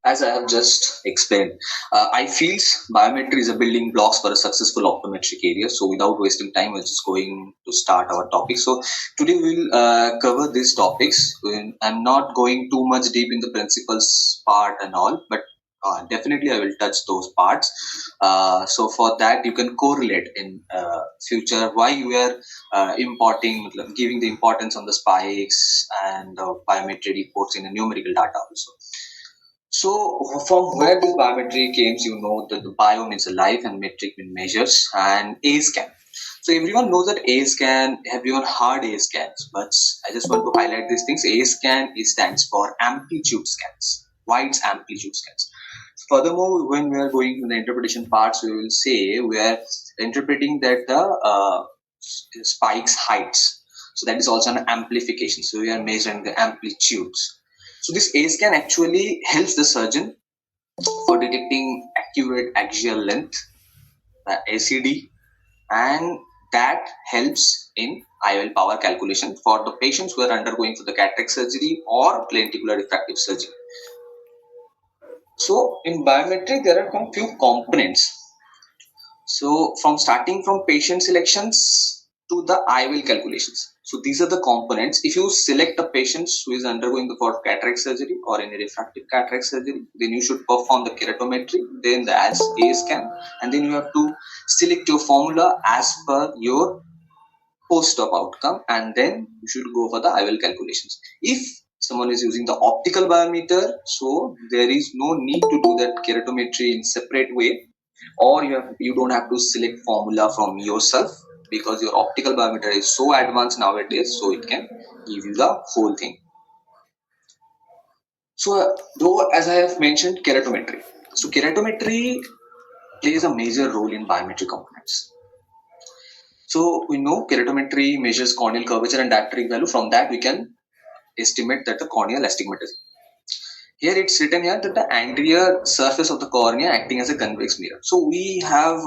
as I have just explained, I feel biometry is a building blocks for a successful optometric career. So without wasting time, we're just going to start our topic. So today we'll cover these topics. I'm not going too much deep in the principles part and all, but definitely I will touch those parts. So for that, you can correlate in future why we are giving the importance on the spikes and biometry reports in the numerical data also. So from where this biometry came, you know that the bio means life and metric means measures and A-Scan. So everyone knows that A-Scan, everyone heard A-Scans, but I just want to highlight these things. A-Scan stands for amplitude scans. Why it's amplitude scans? Furthermore, when we are going to the interpretation parts, we will say we are interpreting that the spikes heights. So that is also an amplification. So we are measuring the amplitudes. So this A-Scan actually helps the surgeon for detecting accurate axial length, ACD, and that helps in IOL power calculation for the patients who are undergoing for the cataract surgery or lenticular refractive surgery. So in biometry, there are some few components. So starting from patient selections to the IOL calculations. So these are the components. If you select a patient who is undergoing for cataract surgery or any refractive cataract surgery, then you should perform the keratometry, then the A-Scan, and then you have to select your formula as per your post-op outcome, and then you should go for the IOL calculations. If someone is using the optical biometer, so there is no need to do that keratometry in separate way, or you don't have to select formula from yourself, because your optical biometer is so advanced nowadays, so it can give you the whole thing. So though, as I have mentioned, keratometry. So keratometry plays a major role in biometric components. So we know keratometry measures corneal curvature and dioptric value. From that we can estimate that the corneal astigmatism. Here it's written here that the anterior surface of the cornea acting as a convex mirror. So we have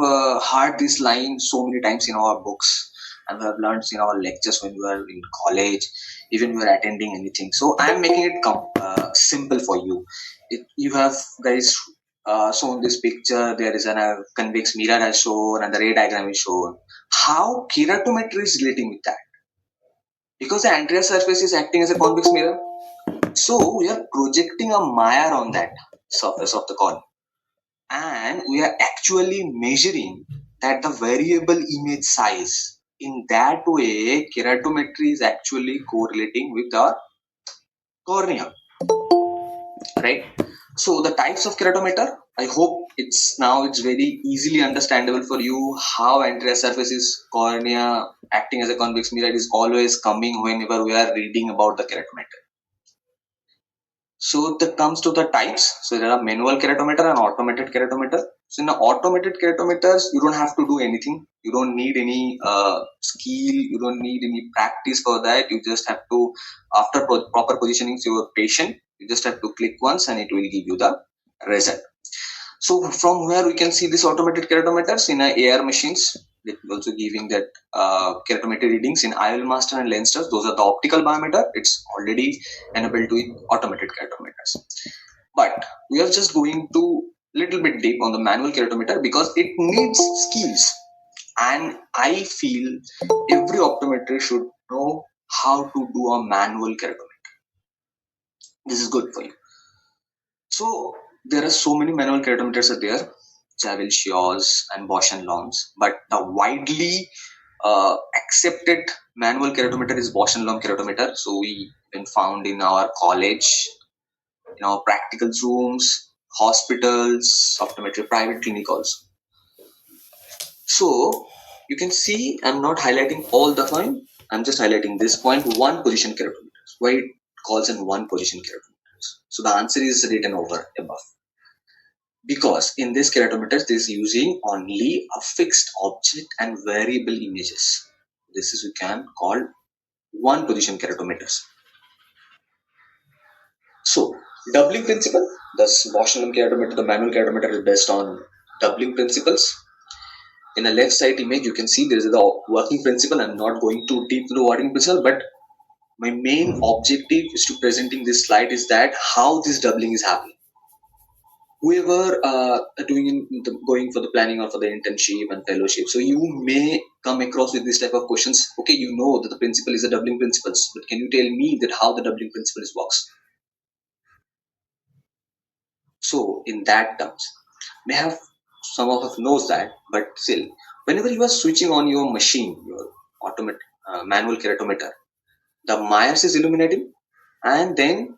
heard this line so many times in our books, and we have learned in our lectures when we were in college, even we were attending anything. So I am making it simple for you. You have guys shown this picture. There is a convex mirror has shown, and the ray diagram is shown. How keratometry is relating with that? Because the anterior surface is acting as a convex mirror. So we are projecting a Maya on that surface of the cornea, and we are actually measuring that the variable image size. In that way, keratometry is actually correlating with our cornea, right? So the types of keratometer, I hope it's very easily understandable for you how anterior surface is cornea acting as a convex mirror is always coming whenever we are reading about the keratometer. So that comes to the types. So there are manual keratometer and automated keratometer. So in the automated keratometers, you don't have to do anything. You don't need any skill. You don't need any practice for that. You just have to, after proper positioning to your patient, you just have to click once and it will give you the result. So from where we can see these automated keratometers in AR machines, also giving that keratometry readings in IOL master and lenses. Those are the optical biometer. It's already enabled to automated keratometers. But we are just going to little bit deep on the manual keratometer because it needs skills, and I feel every optometrist should know how to do a manual keratometer. This is good for you. So there are so many manual keratometers are there, Javel, Shios, and Bosch and Lombs, but the widely accepted manual keratometer is Bosch and Lomb keratometer. So we been found in our college, in our practical rooms, hospitals, optometry private clinic also. So you can see I'm not highlighting all the time. I'm just highlighting this point, one position keratometers. Why it calls in one position keratometers? So the answer is written over above. Because in this keratometers, this is using only a fixed object and variable images. This is we can call one position keratometers. So doubling principle, the Bosch keratometer, the manual keratometer is based on doubling principles. In the left side image, you can see there is the working principle. I'm not going too deep into the working principle, but my main objective is to presenting this slide is that how this doubling is happening. whoever going for the planning or for the internship and fellowship, so you may come across with this type of questions. Okay, you know that the principle is the doubling principles, but can you tell me that how the doubling principle works? So in that terms, may have some of us knows that, but still, whenever you are switching on your machine, your automatic manual keratometer, the Myers is illuminating, and then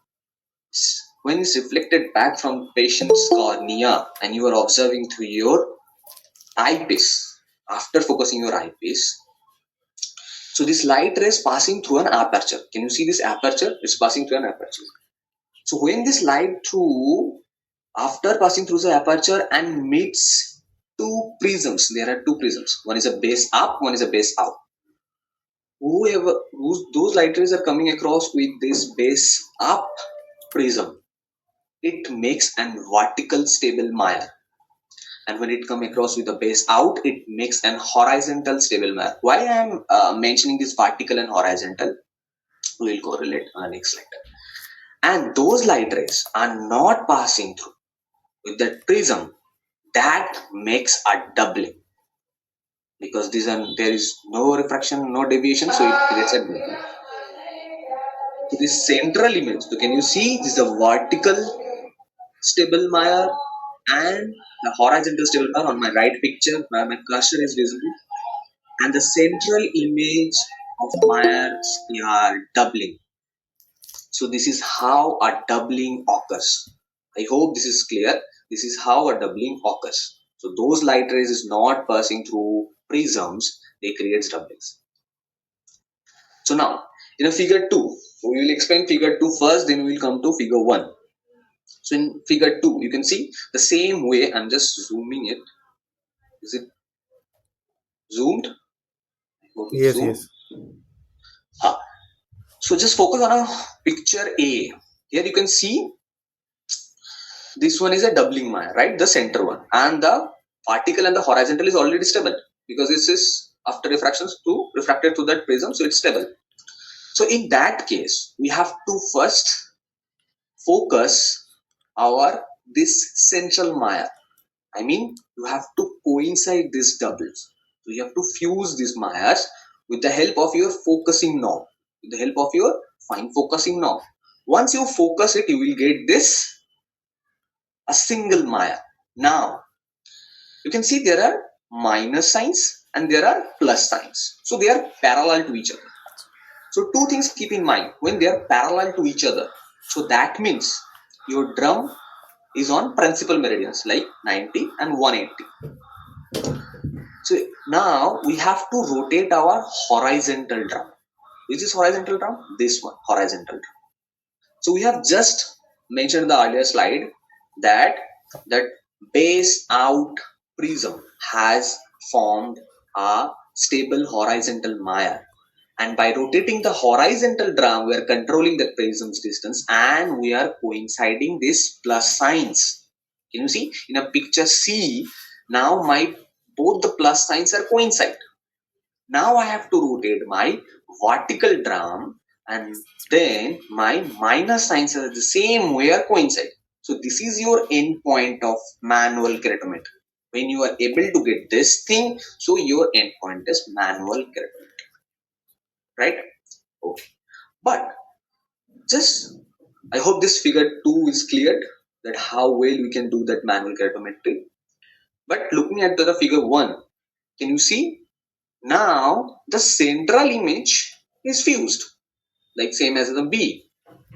when it's reflected back from patient's cornea, and you are observing through your eyepiece. After focusing your eyepiece, so this light rays passing through an aperture. Can you see this aperture? It's passing through an aperture. So when this light through, after passing through the aperture and meets two prisms, there are two prisms. One is a base up, one is a base out. Those light rays are coming across with this base up prism, it makes an vertical stable Meyer. And when it come across with the base out, it makes an horizontal stable Meyer. Why I am mentioning this vertical and horizontal, we will correlate on the next slide. And those light rays are not passing through with that prism, that makes a doubling, because there is no refraction, no deviation, so it creates a doubling. So this central image, so can you see this is a vertical stable Meyer and the horizontal stable Meyer on my right picture where my cursor is visible, and the central image of Meyers are doubling. So this is how a doubling occurs. I hope this is clear. This is how a doubling occurs. So those light rays is not passing through prisms, they create doublings. So now in a figure 2, we will explain figure 2 first, then we will come to figure 1. So in figure 2, you can see the same way. I'm just zooming it. Is it zoomed? Yes, yes. So just focus on a picture A. Here you can see this one is a doubling Maya, right? The center one. And the vertical and the horizontal is already stable because this is after refractions to refracted to that prism, so it's stable. So in that case, we have to first focus our this central Maya. I mean, you have to coincide these doubles. So you have to fuse these Mayas with the help of your focusing knob, with the help of your fine focusing knob. Once you focus it, you will get this a single Maya. Now you can see there are minus signs and there are plus signs. So they are parallel to each other. So two things keep in mind when they are parallel to each other. So that means your drum is on principal meridians like 90 and 180. So now we have to rotate our horizontal drum. Which is horizontal drum? This one, horizontal drum. So we have just mentioned in the earlier slide that that base out prism has formed a stable horizontal Maya. And by rotating the horizontal drum, we are controlling the prism's distance and we are coinciding this plus signs. Can you see? In a picture C, now my both the plus signs are coincide. Now I have to rotate my vertical drum and then my minus signs are the same way are coincide. So this is your end point of manual keratometry. When you are able to get this thing, so your end point is manual keratometry, right? Okay. But just I hope this figure 2 is cleared that how well we can do that manual keratometry. But looking at the figure 1, can you see now the central image is fused, like same as the B.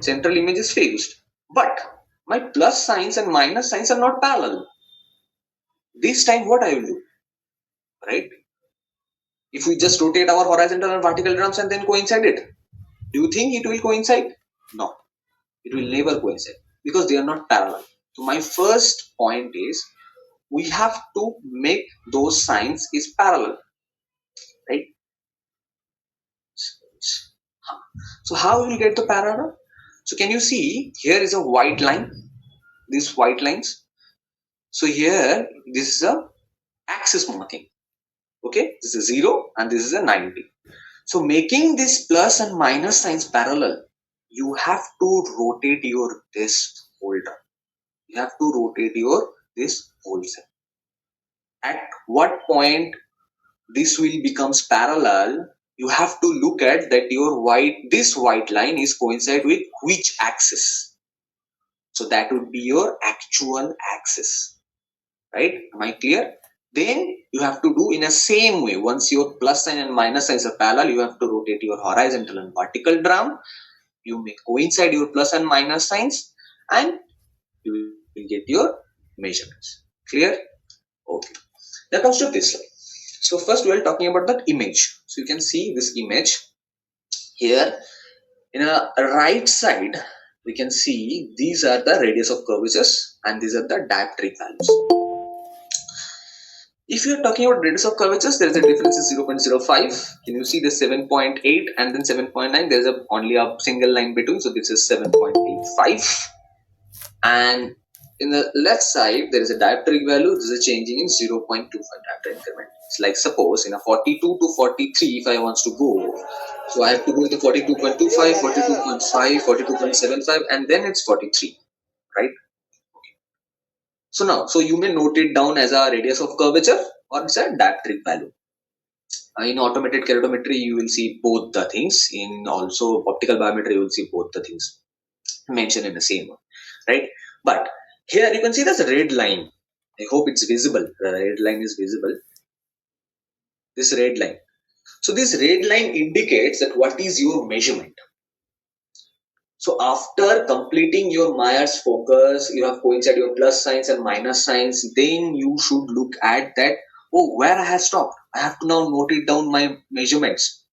Central image is fused. But my plus signs and minus signs are not parallel. This time what I will do, right? If we just rotate our horizontal and vertical drums and then coincide it, do you think it will coincide? No, it will never coincide because they are not parallel. So my first point is we have to make those signs is parallel, right? So how we will get the parallel? So can you see here is a white line, these white lines. So here this is a axis marking. Okay, this is 0 and this is a 90. So making this plus and minus signs parallel, you have to rotate your this holder. You have to rotate this whole cell. At what point this will becomes parallel, you have to look at that this white line is coincide with which axis. So that would be your actual axis, right? Am I clear? Then you have to do in a same way. Once your plus sign and minus signs are parallel, you have to rotate your horizontal and vertical drum. You may coincide your plus and minus signs, and you will get your measurements. Clear? Okay. Now comes to this slide. So first we are talking about that image. So you can see this image here. In a right side, we can see these are the radius of curvatures and these are the dioptric values. If you are talking about radius of curvatures, there is a difference is 0.05. Can you see the 7.8 and then 7.9? There is only a single line between, so this is 7.85. And in the left side, there is a dioptric value. This is changing in 0.25 diopter increment. It's like suppose in a 42 to 43, if I want to go, so I have to go into 42.25, 42.5, 42.75, and then it's 43, right? So now, so you may note it down as a radius of curvature or it's a dioptric value. In automated keratometry, you will see both the things. In also optical biometry, you will see both the things mentioned in the same one, right? But here you can see this red line. I hope it's visible. The red line is visible. This red line. So this red line indicates that what is your measurement. So after completing your Myers focus, you have coincided your plus signs and minus signs, then you should look at that, oh, where I have stopped. I have to now note it down my measurements.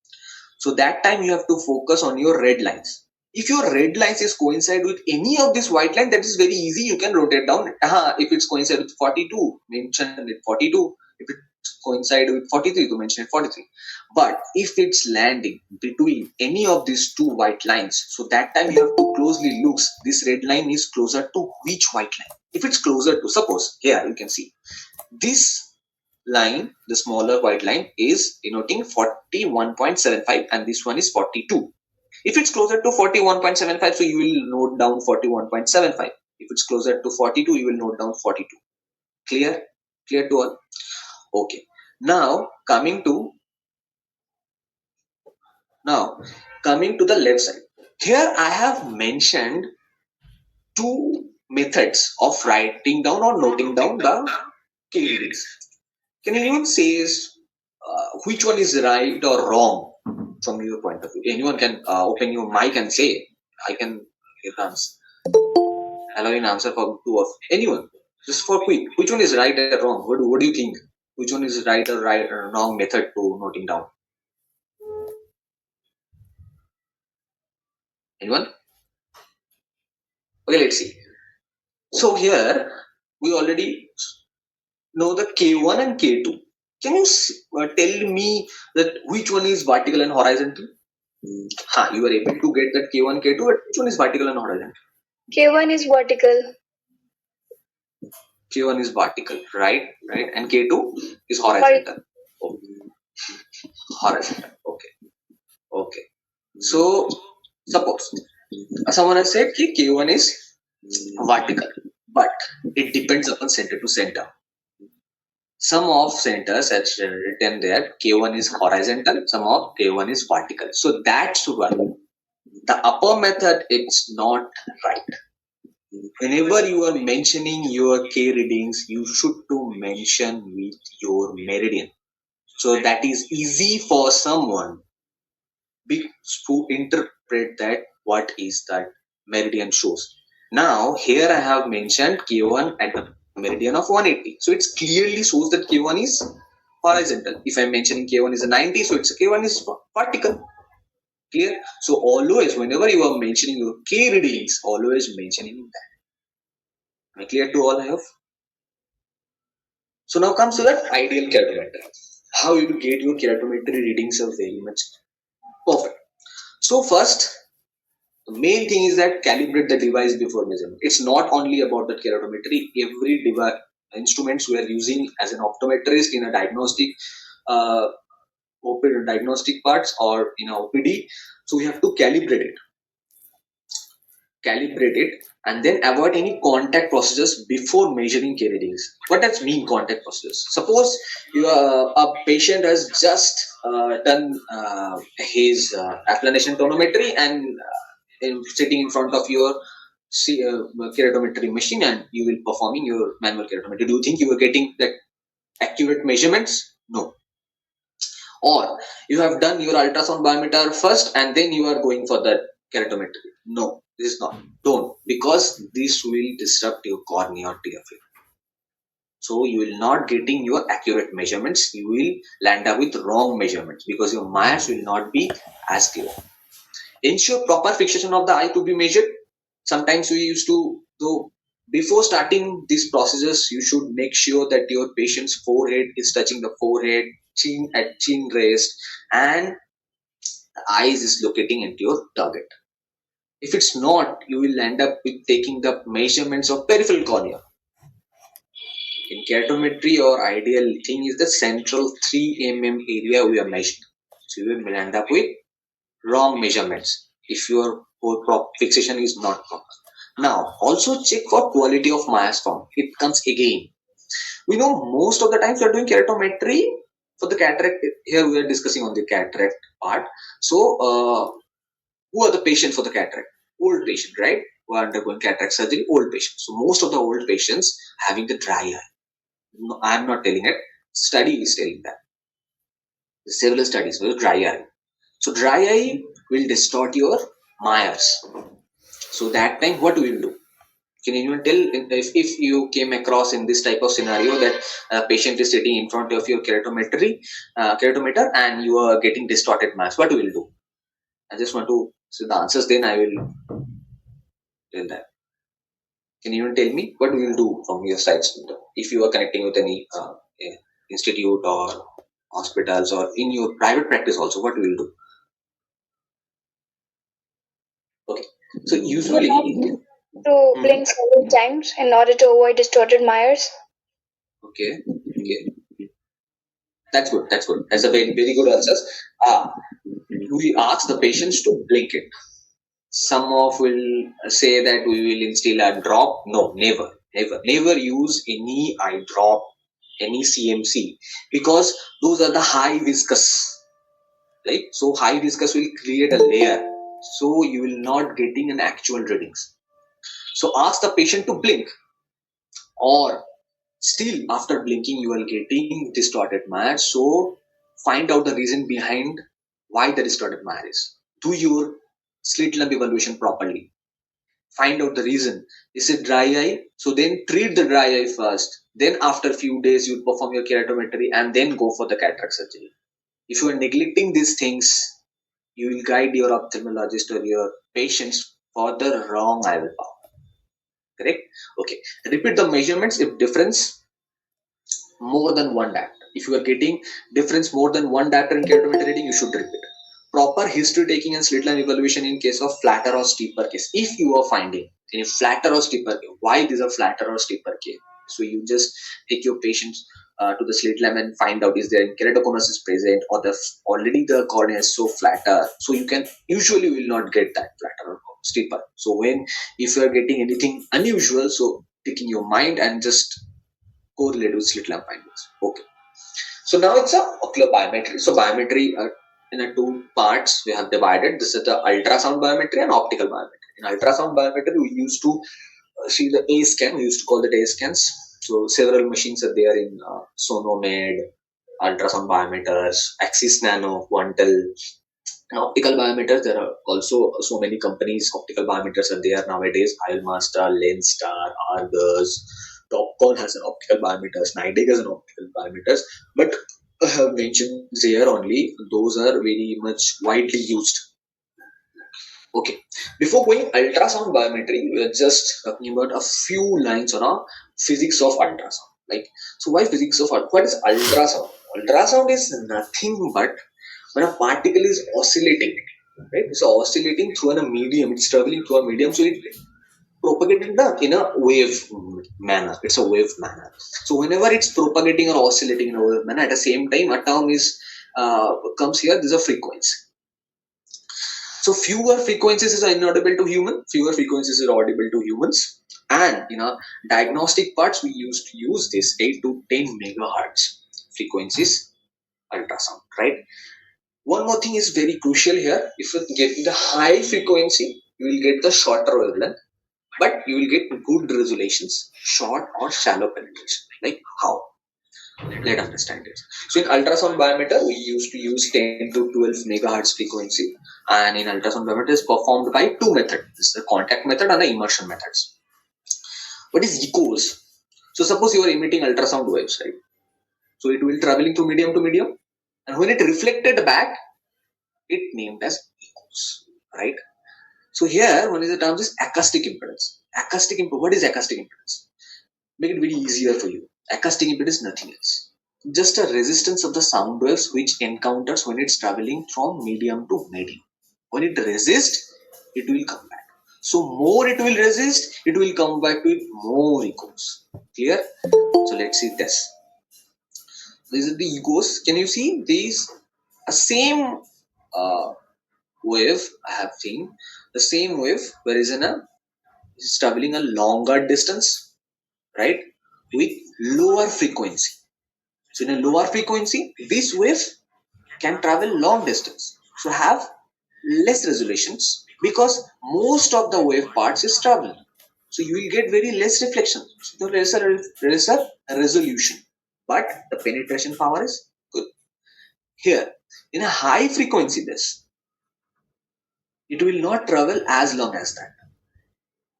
So that time you have to focus on your red lines. If your red lines is coincide with any of this white line, that is very easy. You can rotate down. If it's coincide with 42, mention it 42. If it coincide with 43, to mention it 43. But if it's landing between any of these two white lines, so that time you have to closely look. This red line is closer to which white line? If it's closer to, suppose here you can see this line, the smaller white line is denoting 41.75 and this one is 42. If it's closer to 41.75, so you will note down 41.75. If it's closer to 42, you will note down 42. Clear? Clear to all? Okay. Now coming to the left side. Here I have mentioned two methods of writing down or noting down the K readings. Can anyone say which one is right or wrong from your point of view? Anyone can open your mic and say. I can hear answer. Allow an answer for two of anyone. Just for quick, which one is right or wrong? What do you think? Which one is right or wrong method to noting down? Anyone? Okay, let's see. So here we already know the K1 and K2. Can you tell me that which one is vertical and horizontal? You were able to get that K1, K2, but which one is vertical and horizontal? K1 is vertical. K1 is vertical, right? And K2 is horizontal. Horizontal. Okay. So suppose someone has said that K1 is vertical, but it depends upon center to center. Some of centers has written there K1 is horizontal, some of K1 is vertical. So that's why the upper method it's not right. Whenever you are mentioning your K readings, you should to mention with your meridian. So that is easy for someone to interpret that what is that meridian shows. Now here I have mentioned K1 at the meridian of 180. So it clearly shows that K1 is horizontal. If I'm mentioning K1 is a 90, so it's K1 is vertical. Clear? So always whenever you are mentioning your K readings, always mentioning that. Am I clear to all, I hope? So now comes to that ideal keratometry. How you get your keratometry readings are very much perfect. So first, the main thing is that calibrate the device before measurement. It's not only about the keratometry. Every device, instruments we are using as an optometrist in a diagnostic parts or in a OPD, so we have to calibrate it. calibrate it, and then avoid any contact procedures before measuring K readings. What does mean contact procedures? Suppose a patient has just done his applanation tonometry and sitting in front of your keratometry machine, and you will performing your manual keratometry. Do you think you are getting the accurate measurements? No. Or you have done your ultrasound biometer first and then you are going for the keratometry. No, this is not. Don't, because this will disrupt your cornea or TFA. So you will not getting your accurate measurements. You will land up with wrong measurements because your Myers will not be as clear. Ensure proper fixation of the eye to be measured. Sometimes we used to, though, before starting these procedures, you should make sure that your patient's forehead is touching the forehead, chin at chin rest, and the eyes is locating into your target. If it's not, you will end up with taking the measurements of peripheral cornea. In keratometry, our ideal thing is the central 3 mm area we are measuring. So you will end up with wrong measurements if your fixation is not proper. Now, also check for quality of Myers form. It comes again. We know most of the times we are doing keratometry for the cataract. Here we are discussing on the cataract part. So, who are the patients for the cataract? Old patient, right? Who are undergoing cataract surgery, old patients. So, most of the old patients having the dry eye. No, I am not telling it. Study is telling that. Several studies with dry eye. So, dry eye will distort your Myers. So, that time, what will you do? Can anyone tell if you came across in this type of scenario that a patient is sitting in front of your keratometer and you are getting distorted mass? What you will do? I just want to see the answers. Then I will tell that. Can anyone tell me what you will do from your side if you are connecting with any institute or hospitals or in your private practice also? What you will do? Okay. So usually, To blink several times in order to avoid distorted Myers. okay, okay, that's good. That's good. That's a very good answer. Ah, we ask the patients to blink it. Some of will say that we will instill a drop. No, never use any eye drop, any CMC, because those are the high viscous, right? So high viscous will create a layer, so you will not getting an actual readings. So ask the patient to blink, or still after blinking you are getting distorted Myers. So find out the reason behind why the distorted Myers is. Do your slit lamp evaluation properly. Find out the reason. Is it dry eye? So then treat the dry eye first. Then after a few days you perform your keratometry and then go for the cataract surgery. If you are neglecting these things, you will guide your ophthalmologist or your patients for the wrong eye power. Correct? Okay. Repeat the measurements if difference more than one diopter. If you are getting difference more than one diopter in keratometry reading, you should repeat. Proper history taking and slit line evaluation in case of flatter or steeper case. If you are finding in a flatter or steeper case, why these are flatter or steeper case? So you just take your patients to the slit lamp and find out is there keratoconus is present or the already the cornea is so flatter. So you can usually will not get that flatter or steeper. So when if you are getting anything unusual, so taking your mind and just correlate with slit lamp findings. Okay. So now it's a ocular biometry. So biometry in a two parts we have divided. This is the ultrasound biometry and optical biometry. In ultrasound biometry, we used to see the A-Scan. We used to call it A-Scans. So several machines are there in Sonomed, ultrasound biometers, Axis Nano, Quantel. And optical biometers, there are also so many companies. Optical biometers are there nowadays. Ilmaster, Lenstar, Argus, Topcon has an optical biometers. Nidec has an optical biometers. But I have mentioned here only. Those are very much widely used. Okay. Before going ultrasound biometry, we are just talking about a few lines on our physics of ultrasound. Like, so why physics of what is ultrasound? Ultrasound is nothing but when a particle is oscillating, right? So oscillating through a medium, it's traveling through a medium, so it propagating in a wave manner. It's a wave manner. So whenever it's propagating or oscillating in a wave manner, at the same time, a term is comes here. There's a frequency. So fewer frequencies is inaudible to human, fewer frequencies are audible to humans. And in our diagnostic parts, we used to use this 8 to 10 megahertz frequencies ultrasound, right? One more thing is very crucial here. If you get the high frequency, you will get the shorter wavelength, but you will get good resolutions, short or shallow penetration. Like how? Let's understand it. So in ultrasound biometer, we used to use 10 to 12 megahertz frequency, and in ultrasound biometer is performed by two methods. This is the contact method and the immersion methods. What is echoes? So suppose you are emitting ultrasound waves, right? So it will traveling through medium to medium, and when it reflected back, it named as echoes, right? So here, one is the term is acoustic impedance. Acoustic impedance. What is acoustic impedance? Make it very easier for you. Acoustic impedance is nothing else. Just a resistance of the sound waves which encounters when it's traveling from medium to medium. When it resists, it will come back. So more it will resist, it will come back with more echoes. Clear? So let's see this. These are the echoes. Can you see these? A same uh, wave I have seen. The same wave where is traveling a longer distance, right? With lower frequency. So in a lower frequency, this wave can travel long distance. So have less resolutions because most of the wave parts is traveling. So you will get very less reflection. So the lesser resolution. But the penetration power is good. Here, in a high frequency this, it will not travel as long as that.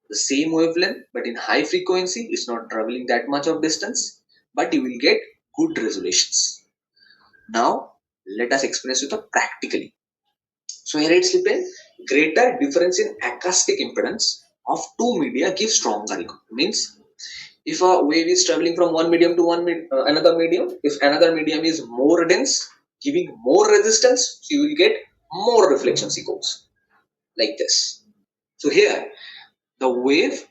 The same wavelength, but in high frequency, it's not traveling that much of distance, but you will get good resolutions. Now, let us express it practically. So here it's written, greater difference in acoustic impedance of two media gives stronger echo. Means if a wave is traveling from one medium to another medium, if another medium is more dense, giving more resistance, so you will get more reflection echoes like this. So here the wave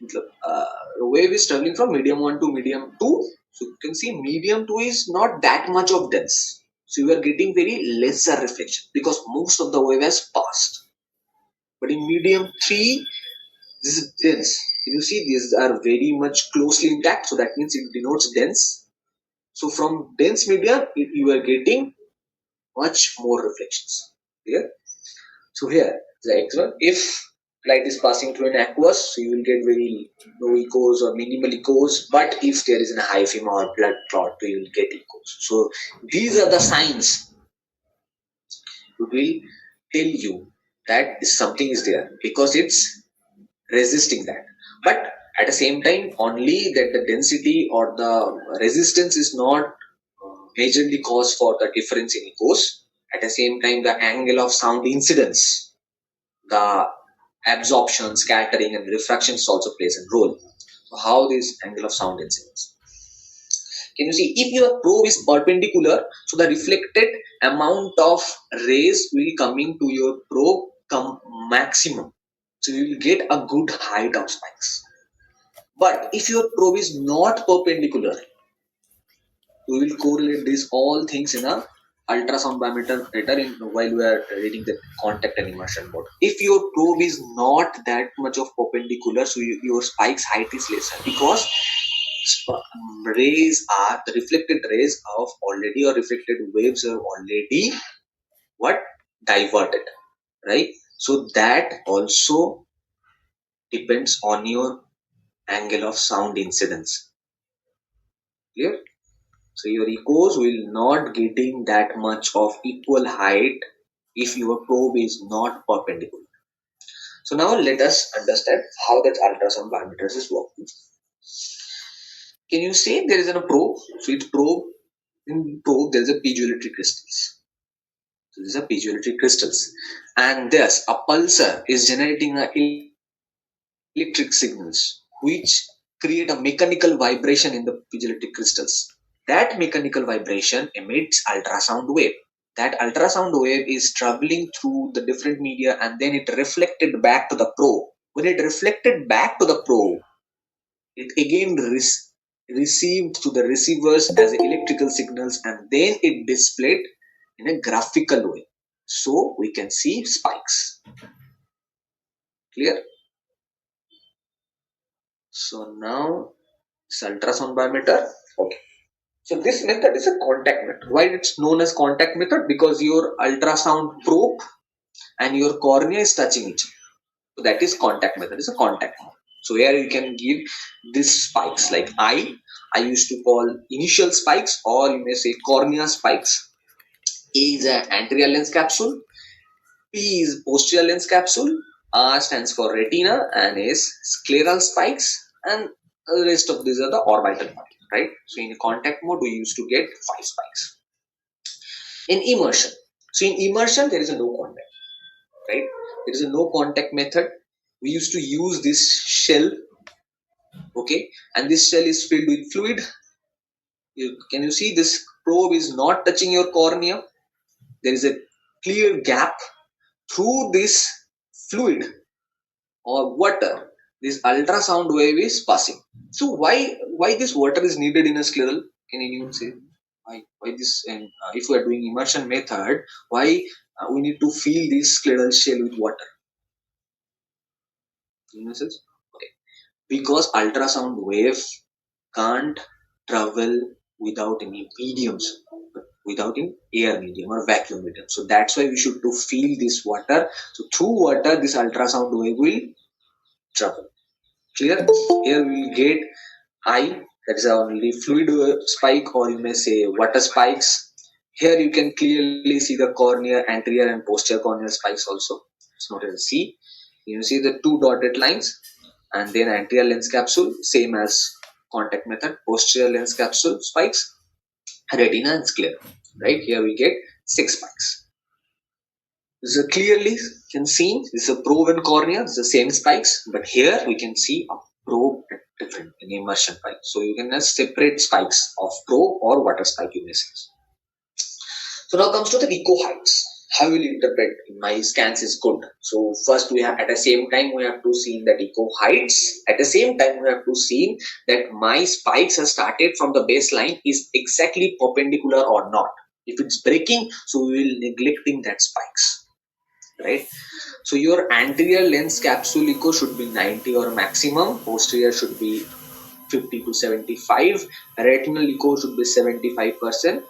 is traveling from medium 1 to medium 2. So you can see medium 2 is not that much of dense. So you are getting very lesser reflection because most of the wave has passed. But in medium 3, this is dense. Can you see these are very much closely intact? So that means it denotes dense. So from dense medium, you are getting much more reflections. Clear? So here, the X1, if light is passing through an aqueous, so you will get very low echoes or minimal echoes. But if there is a hyphema or blood clot, you will get echoes. So these are the signs it will tell you that something is there because it's resisting that. But at the same time, only that the density or the resistance is not majorly cause for the difference in echoes. At the same time, the angle of sound incidence, the absorption, scattering, and refractions also plays a role. So how this angle of sound incidence? Can you see if your probe is perpendicular, so the reflected amount of rays will coming to your probe come maximum. So you will get a good height of spikes. But if your probe is not perpendicular, we will correlate these all things in a ultrasound biometer later in while we are reading the contact and immersion mode. If your probe is not that much of perpendicular, so your spikes height is lesser because rays are the reflected rays of already or reflected waves are already what diverted, right? So that also depends on your angle of sound incidence. Clear? So your echoes will not getting that much of equal height if your probe is not perpendicular. So now let us understand how that ultrasound biometers is working. Can you say there is a probe? So it's probe. In probe there is a piezoelectric crystals. So these are piezoelectric crystals, and thus a pulsar is generating a electric signals which create a mechanical vibration in the piezoelectric crystals. That mechanical vibration emits ultrasound wave. That ultrasound wave is traveling through the different media and then it reflected back to the probe. When it reflected back to the probe, it again received to the receivers as electrical signals and then it displayed in a graphical way. So we can see spikes. Clear? So now it's ultrasound biometer. Okay. So this method is a contact method. Why it's known as contact method? Because your ultrasound probe and your cornea is touching each other. So that is contact method. It's a contact mode. So here you can give these spikes like I used to call initial spikes, or you may say cornea spikes. A is an anterior lens capsule. P is posterior lens capsule. R stands for retina and is scleral spikes. And the rest of these are the orbital part, right? So in contact mode, we used to get 5 spikes. In immersion, so in immersion, there is a no contact, right? There is a no contact method. We used to use this shell, okay, and this shell is filled with fluid. Can you see this probe is not touching your cornea? There is a clear gap through this fluid or water. This ultrasound wave is passing. So why this water is needed in a scleral? Can anyone say why this? And if we are doing immersion method, why we need to fill this scleral shell with water? Okay, because ultrasound wave can't travel without any mediums, without an air medium or vacuum medium. So that's why we should to feel this water. So through water, this ultrasound wave will travel. Clear? Here we will get I, that is only fluid spike, or you may say water spikes. Here you can clearly see the cornea, anterior and posterior corneal spikes also. It's not as C. You see the two dotted lines, and then anterior lens capsule, same as contact method, posterior lens capsule spikes, retina and sclera. Right here we get 6 spikes. This is clearly can see this is a probe and cornea, it's the same spikes, but here we can see a probe and different in immersion pipe. So you can separate spikes of probe or water spike you may say. So now comes to the echo heights. How will you interpret my scans is good? So first we have at the same time we have to see that echo heights. At the same time we have to see that my spikes have started from the baseline is exactly perpendicular or not. If it's breaking, so we will neglecting that spikes, right? So your anterior lens capsule echo should be 90 or maximum. Posterior should be 50 to 75. Retinal echo should be 75%,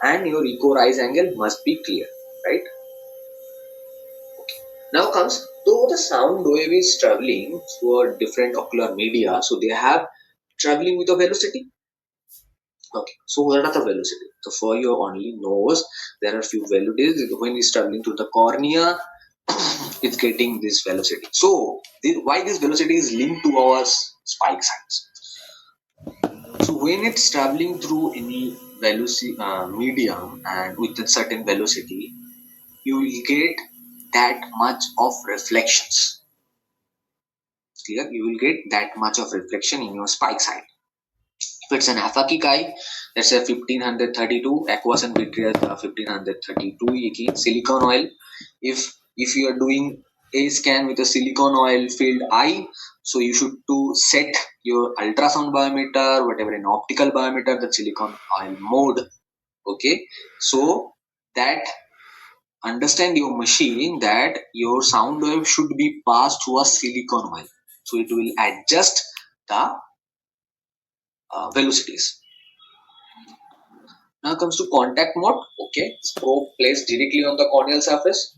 and your echo rise angle must be clear, right? Now comes, though the sound wave is traveling through a different ocular media, so they have traveling with a velocity. Okay, so what are the velocity? So for your only nose, there are few velocities. When it's traveling through the cornea, it's getting this velocity. So why this velocity is linked to our spike size? So when it's traveling through any velocity medium and with a certain velocity, you will get that much of reflections. Clear? You will get that much of reflection in your spike side. If it's an aphakic eye, let's say 1532, aqueous and vitreous 1532, again silicone oil. If you are doing a scan with a silicone oil filled eye, so you should to set your ultrasound biometer, whatever an optical biometer, the silicone oil mode. Okay, so that understand your machine that your sound wave should be passed through a silicone oil, so it will adjust the velocities. Now comes to contact mode. Okay, probe placed directly on the corneal surface.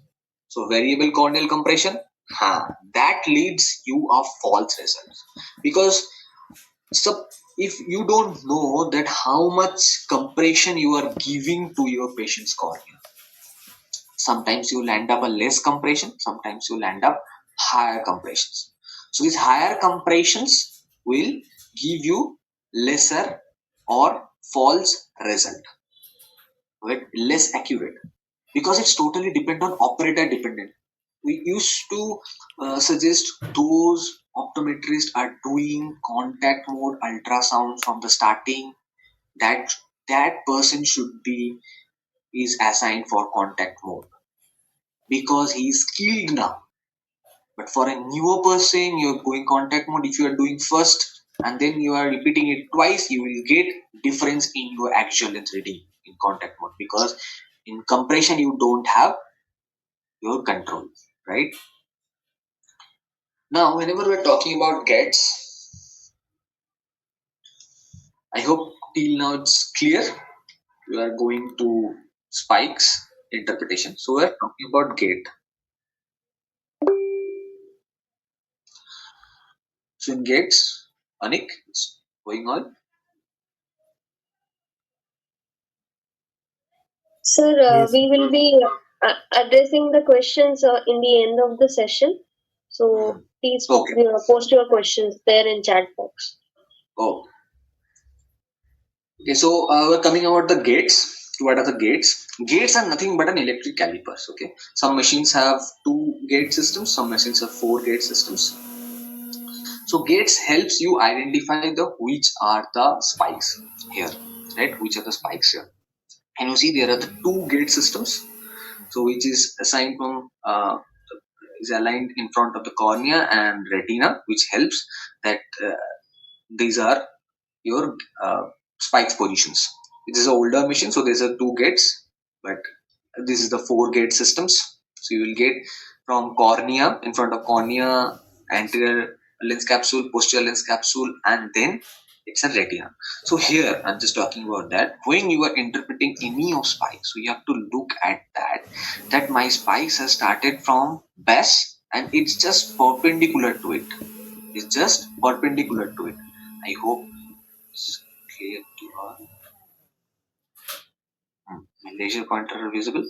So variable corneal compression. That leads you a false result, because so if you don't know that how much compression you are giving to your patient's cornea, sometimes you'll end up a less compression, sometimes you'll end up higher compressions. So these higher compressions will give you lesser or false result, right? Less accurate, because it's totally depend on operator dependent. We used to suggest those optometrists are doing contact mode ultrasound from the starting, that that person should be is assigned for contact mode because he is skilled now. But for a newer person, you're going contact mode. If you are doing first and then you are repeating it twice, you will get difference in your actual length reading in contact mode, because in compression you don't have your control, right? Now, whenever we're talking about gates, I hope till now it's clear. We are going to spikes interpretation. So we're talking about gate. So in gates, Anik, it's going on. Sir, Yes, we will be addressing the questions in the end of the session. So please Okay. post your questions there in chat box. Oh, okay. So we're coming about the gates. What are the gates? Gates are nothing but an electric calipers. Okay. Some machines have two gate systems. Some machines have four gate systems. So gates helps you identify the which are the spikes here, right? Which are the spikes here? And you see there are the two gate systems. So which is assigned from is aligned in front of the cornea and retina, which helps that these are your spikes positions. It is an older machine, so there's a two gates, but this is the four gate systems. So you will get from cornea, in front of cornea, anterior lens capsule, posterior lens capsule, and then it's a retina. So here I'm just talking about that. When you are interpreting any of spikes, so you have to look at that my spikes has started from base and it's just perpendicular to it. It's just perpendicular to it. I hope it's clear to all. My laser pointer are visible.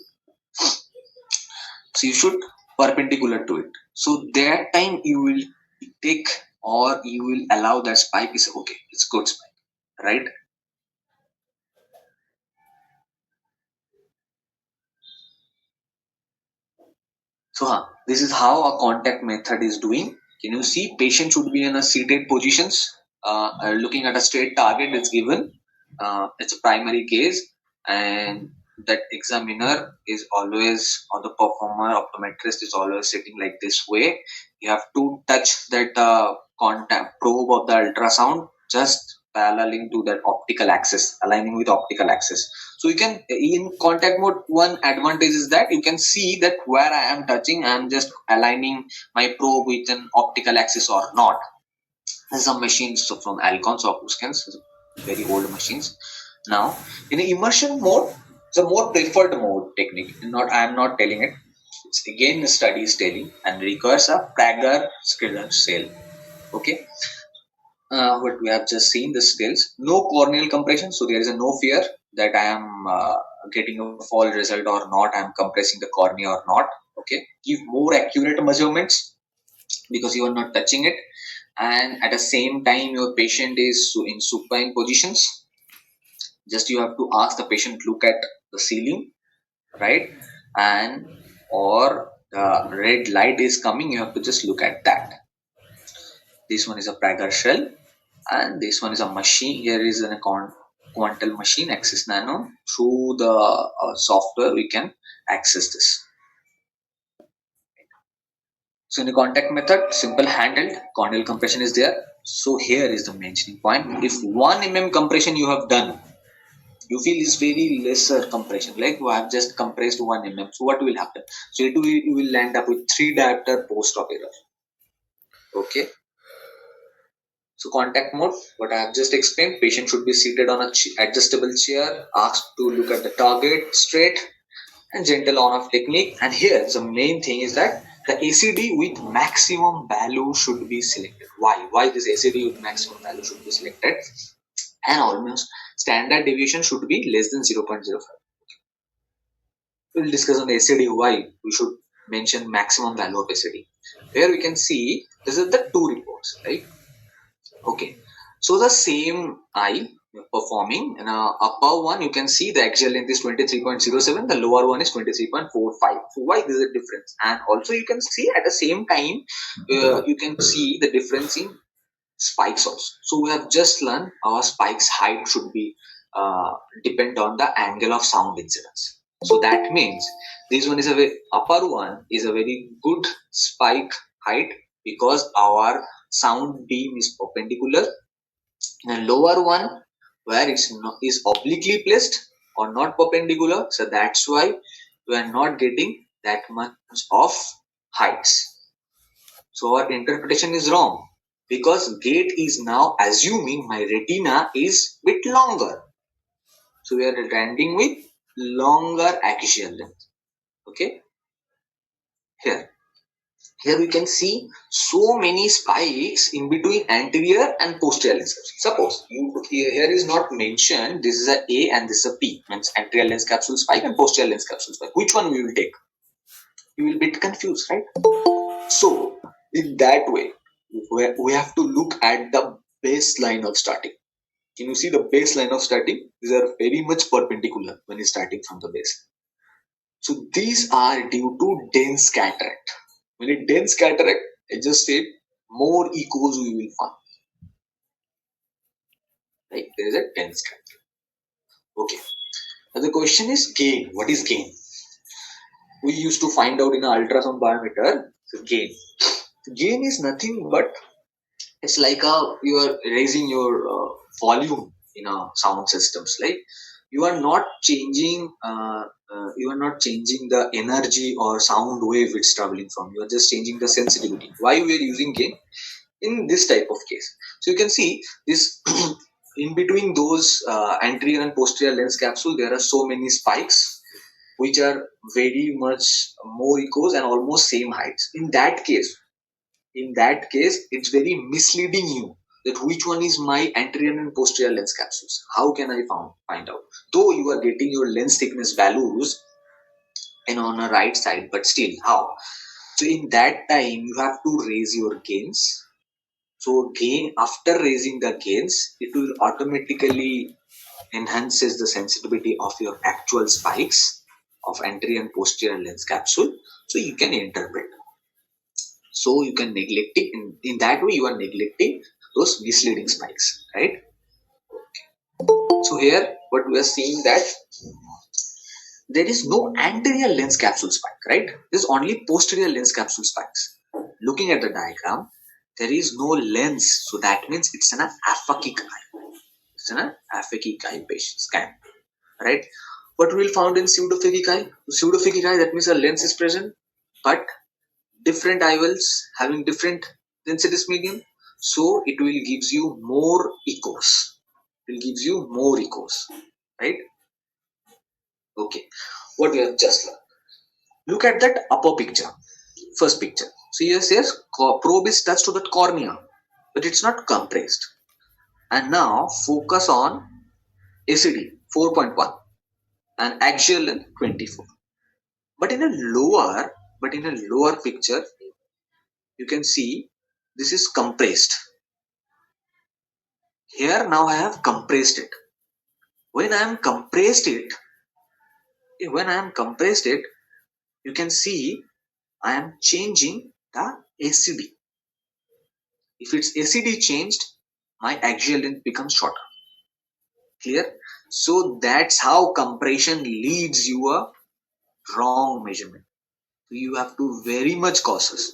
So you should perpendicular to it. So that time you will take or you will allow that spike is okay. It's good spike, right? So this is how a contact method is doing. Can you see patient should be in a seated positions, looking at a straight target is given. It's a primary case, and that examiner is always, or the performer optometrist is always sitting like this way. You have to touch that contact probe of the ultrasound just paralleling to that optical axis, aligning with optical axis. So you can, in contact mode, one advantage is that you can see that where I am touching, I am just aligning my probe with an optical axis or not. There's some machines from Alcons or Scans, very old machines. Now, in the immersion mode, it's a more preferred mode technique. Not, I am not telling it. It's again the study is telling and requires a Prager Skriller cell. Okay, what we have just seen the skills, no corneal compression, so there is a no fear that I am getting a fall result or not, I am compressing the cornea or not. Okay, give more accurate measurements because you are not touching it, and at the same time your patient is in supine positions. Just you have to ask the patient look at the ceiling, right? And or the red light is coming, you have to just look at that. This one is a Prager shell, and this one is a machine. Here is a quantum machine Axis Nano. Through the software we can access this. So in the contact method, simple handled, corneal compression is there. So here is the mentioning point. If 1 mm compression you have done, you feel is very lesser compression, like I have just compressed 1 mm. So what will happen? So you will end up with 3 diopter post-op error. Okay. So contact mode, what I have just explained, patient should be seated on a adjustable chair, asked to look at the target straight, and gentle on-off technique. And here the main thing is that the ACD with maximum value should be selected. Why? Why this ACD with maximum value should be selected? And almost standard deviation should be less than 0.05. We'll discuss on the ACD why we should mention maximum value of ACD. Here we can see this is the two reports, right? Okay, so the same eye performing in a upper one, you can see the axial length is 23.07, the lower one is 23.45. So why there is a difference? And also you can see at the same time, you can see the difference in spikes also. So we have just learned our spikes height should be depend on the angle of sound incidence. So that means this one is a very, upper one is a very good spike height because our sound beam is perpendicular. And lower one where it's not, is obliquely placed or not perpendicular. So that's why we are not getting that much of heights. So our interpretation is wrong because gate is now assuming my retina is bit longer. So we are landing with longer axial length. Okay, here. Here we can see so many spikes in between anterior and posterior lens capsule. Suppose here is not mentioned, this is a A and this is a P, means anterior lens capsule spike and posterior lens capsule spike. Which one we will take? You will be confused, right? So in that way, we have to look at the baseline of starting. Can you see the baseline of starting? These are very much perpendicular when you're starting from the base. So these are due to dense cataract. When a dense cataract, I just said more echoes we will find. Right? There is a dense cataract. Okay. Now the question is gain. What is gain? We used to find out in an ultrasound biometer. So gain. Gain is nothing but it's like you are raising your volume in a sound systems. Like you are not changing. You are not changing the energy or sound wave it's traveling from. You are just changing the sensitivity. Why we are using gain? In this type of case. So you can see this in between those anterior and posterior lens capsule, there are so many spikes which are very much more echoes and almost same heights. In that case, it's very misleading you that which one is my anterior and posterior lens capsules. How can I find out? Though you are getting your lens thickness values and on a right side, but still how? So in that time, you have to raise your gains. So gain after raising the gains, it will automatically enhances the sensitivity of your actual spikes of anterior and posterior lens capsule. So you can interpret. So you can neglect it. In that way, you are neglecting those misleading spikes, right? So here, what we are seeing that there is no anterior lens capsule spike, right? There is only posterior lens capsule spikes. Looking at the diagram, there is no lens, so that means it's an aphakic eye. It's an aphakic eye patient scan, right? What we will found in pseudophakic eye? Pseudophakic eye, that means a lens is present, but different IOLs having different density medium, so it will gives you more echoes. It will gives you more echoes, right? Okay, what we have just learned. Look at that upper picture, first picture. So here says probe is touched to that cornea, but it's not compressed. And now focus on ACD 4.1 and axial length 24. But in a lower picture, you can see this is compressed. Here now I have compressed it. When I am compressed it, you can see I am changing the ACD. If it's ACD changed, my axial length becomes shorter. Clear? So that's how compression leads you a wrong measurement. So you have to very much cautious.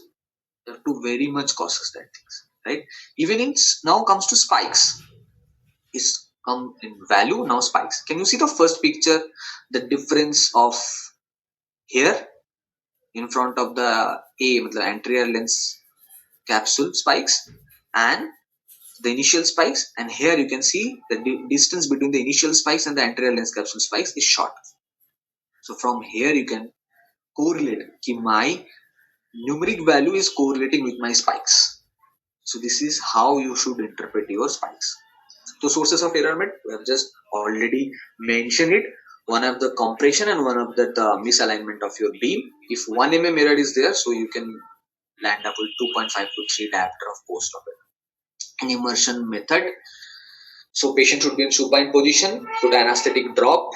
You have to very much cautious that things, right? Even in now comes to spikes. Is come in value now spikes. Can you see the first picture? The difference of here in front of the the anterior lens capsule spikes and the initial spikes, and here you can see the distance between the initial spikes and the anterior lens capsule spikes is short. So from here you can correlate कि my numeric value is correlating with my spikes. So this is how you should interpret your spikes. So sources of errorment, we have just already mentioned it. One of the compression and one of the misalignment of your beam. If 1 mm error is there, so you can land up with 2.5 to 3 diopter of post-operative. An immersion method. So patient should be in supine position, put anesthetic drop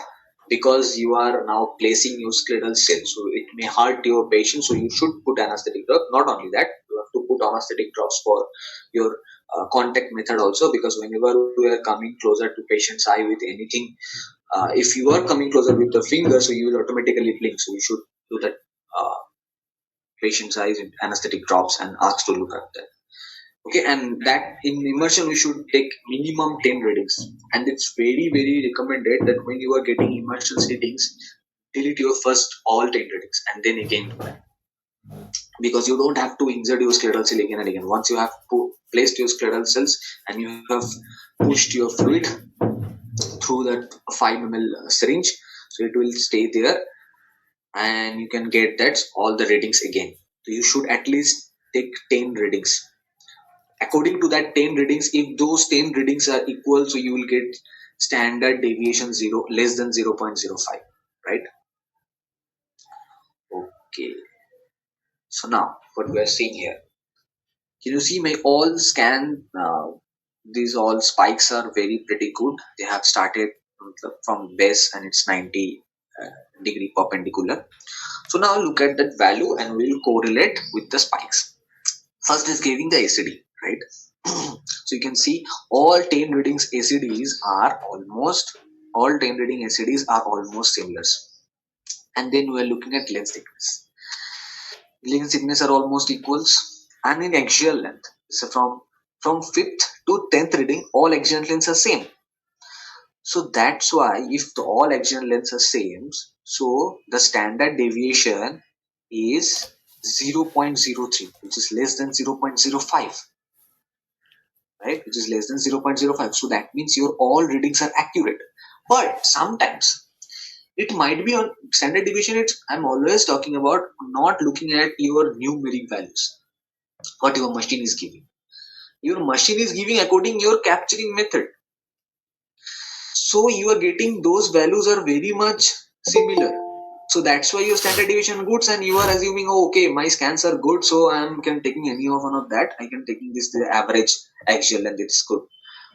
because you are now placing your scleral cell. So it may hurt your patient. So you should put anesthetic drop. Not only that, you have to put anesthetic drops for your contact method also, because whenever we are coming closer to patient's eye with anything, if you are coming closer with the finger, so you will automatically blink. So you should do that patient's eyes in anesthetic drops and ask to look at that. Okay, and that in immersion we should take minimum 10 readings, and it's very recommended that when you are getting immersion readings, delete your first all 10 readings and then again because you don't have to insert your scleral cell again and again. Once you have placed your scleral cells and you have pushed your fluid through that 5 ml syringe, so it will stay there and you can get that all the readings again. So you should at least take 10 readings. According to that 10 readings, if those 10 readings are equal, so you will get standard deviation 0 less than 0.05, right? Okay. So now what we are seeing here, can you see my all scan? These all spikes are very pretty good. They have started from base and it's 90 degree perpendicular. So now look at that value and we'll correlate with the spikes. First is giving the ACD, right? So you can see all 10 readings ACDs are almost all 10 reading ACDs are almost similar. And then we are looking at lens thickness. Lens thickness are almost equals, and in axial length, so from 5th to 10th reading, all axial lengths are same. So that's why if the all axial lengths are same, so the standard deviation is 0.03, which is less than 0.05, right? Which is less than 0.05. So that means your all readings are accurate. But sometimes it might be on standard deviation. I'm always talking about not looking at your numeric values, what your machine is giving. Your machine is giving according your capturing method. So you are getting those values are very much similar. So that's why your standard deviation goods and you are assuming, oh, okay, my scans are good, so I'm can taking any of one of that. I can taking this the average axial and it's good.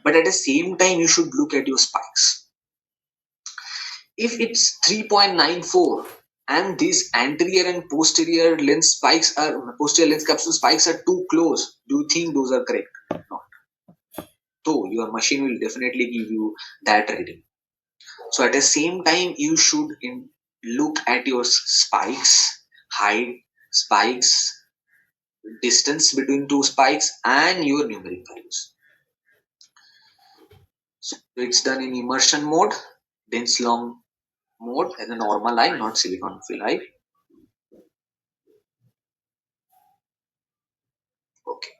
But at the same time, you should look at your spikes. If it's 3.94 and these anterior and posterior lens spikes are posterior lens capsule spikes are too close, do you think those are correct? No. So your machine will definitely give you that reading. So at the same time, you should look at your spikes, height, spikes, distance between two spikes, and your numeric values. So it's done in immersion mode, dense long mode, and a normal eye, not silicon fill eye. Okay,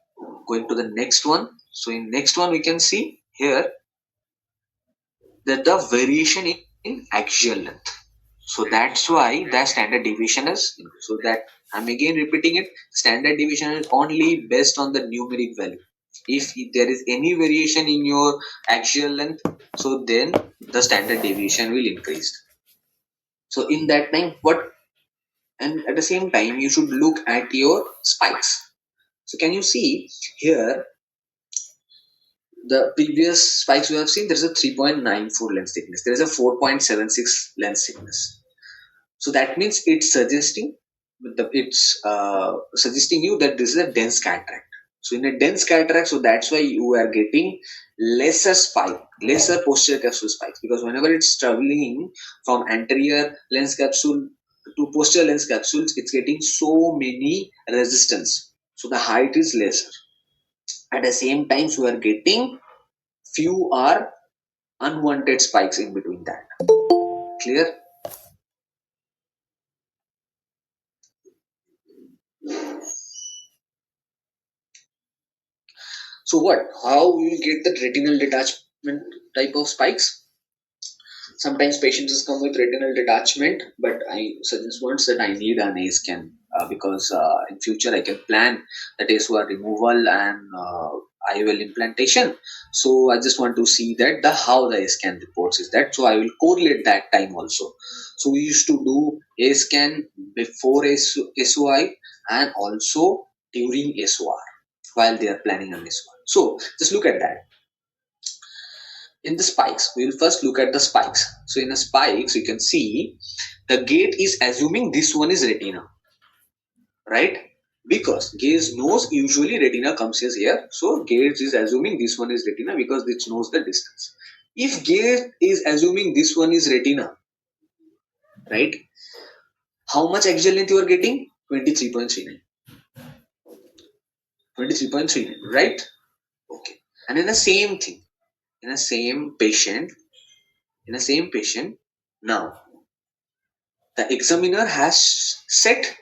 going to the next one. So in next one, we can see here that the variation in axial length. So that's why the standard deviation is, so that I'm again repeating it, standard deviation is only based on the numeric value. If there is any variation in your axial length, so then the standard deviation will increase. So in that time, what, and at the same time, you should look at your spikes. So can you see here, the previous spikes we have seen, there's a 3.94 lens thickness, there is a 4.76 lens thickness. So that means it's suggesting suggesting you that this is a dense cataract. So in a dense cataract, so that's why you are getting lesser spike, lesser posterior capsule spikes, because whenever it's traveling from anterior lens capsule to posterior lens capsules, it's getting so many resistance. So the height is lesser. At the same time, so we are getting few are unwanted spikes in between that. Clear? So what? How we will get the retinal detachment type of spikes? Sometimes patients come with retinal detachment, but I suggest once that I need an A-Scan because in future I can plan that A-Scan removal and IOL implantation. So I just want to see that the how the A-Scan reports is that. So I will correlate that time also. So we used to do A-Scan before SOI and also during SOR while they are planning on SOR. So just look at that. In the spikes, we will first look at the spikes. So in the spikes, you can see the gate is assuming this one is retina, right? Because gaze knows usually retina comes here. So gaze is assuming this one is retina because it knows the distance. If gaze is assuming this one is retina, right? How much axial length you are getting? 23.39. 23.39, right? Okay. And in the same thing, in the same patient, now the examiner has set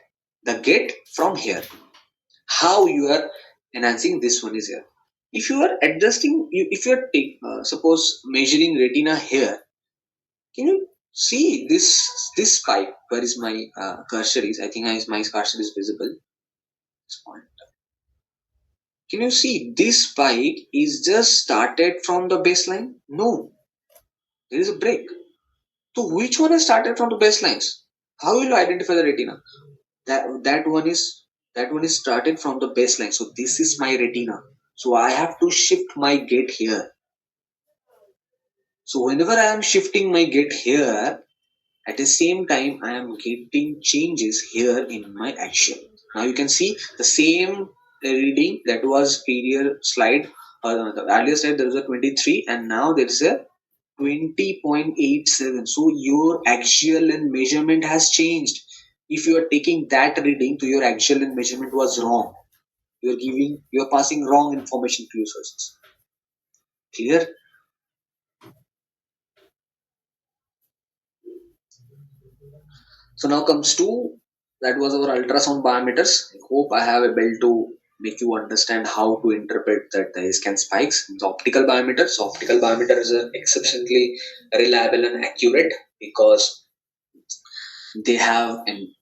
the gate from here. How you are enhancing this one is here. If you are adjusting, if you are suppose measuring retina here, can you see this pipe? Where is my cursor is? I think my cursor is visible. This point. Can you see this pipe is just started from the baseline? No, there is a break. So which one has started from the baselines? How will you identify the retina? That one is started from the baseline. So this is my retina. So I have to shift my gate here. So whenever I am shifting my gate here, at the same time I am getting changes here in my axial. Now you can see the same reading that was previous slide. The earlier slide there was a 23, and now there is a 20.87. So your axial and measurement has changed. If you are taking that reading to your axial and measurement was wrong, you're passing wrong information to your sources. Clear? So now comes to, that was our ultrasound biometers. I hope I have able to make you understand how to interpret that the A-Scan spikes. The optical biometers. So optical biometer is exceptionally reliable and accurate because they have an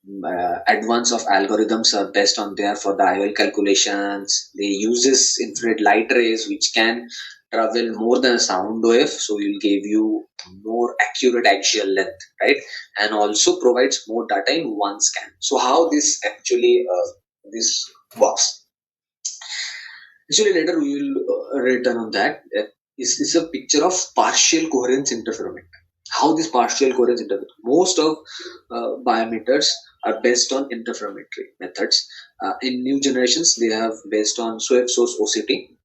advance of algorithms are based on there for the IOL calculations. They uses infrared light rays which can travel more than a sound wave, so will give you more accurate axial length, right? And also provides more data in one scan. So how this actually this works? Actually, later we will return on that. Is a picture of partial coherence interferometry. How this partial coherence interferometry? Most of biometers are based on interferometry methods. In new generations, they have based on swept source OCT.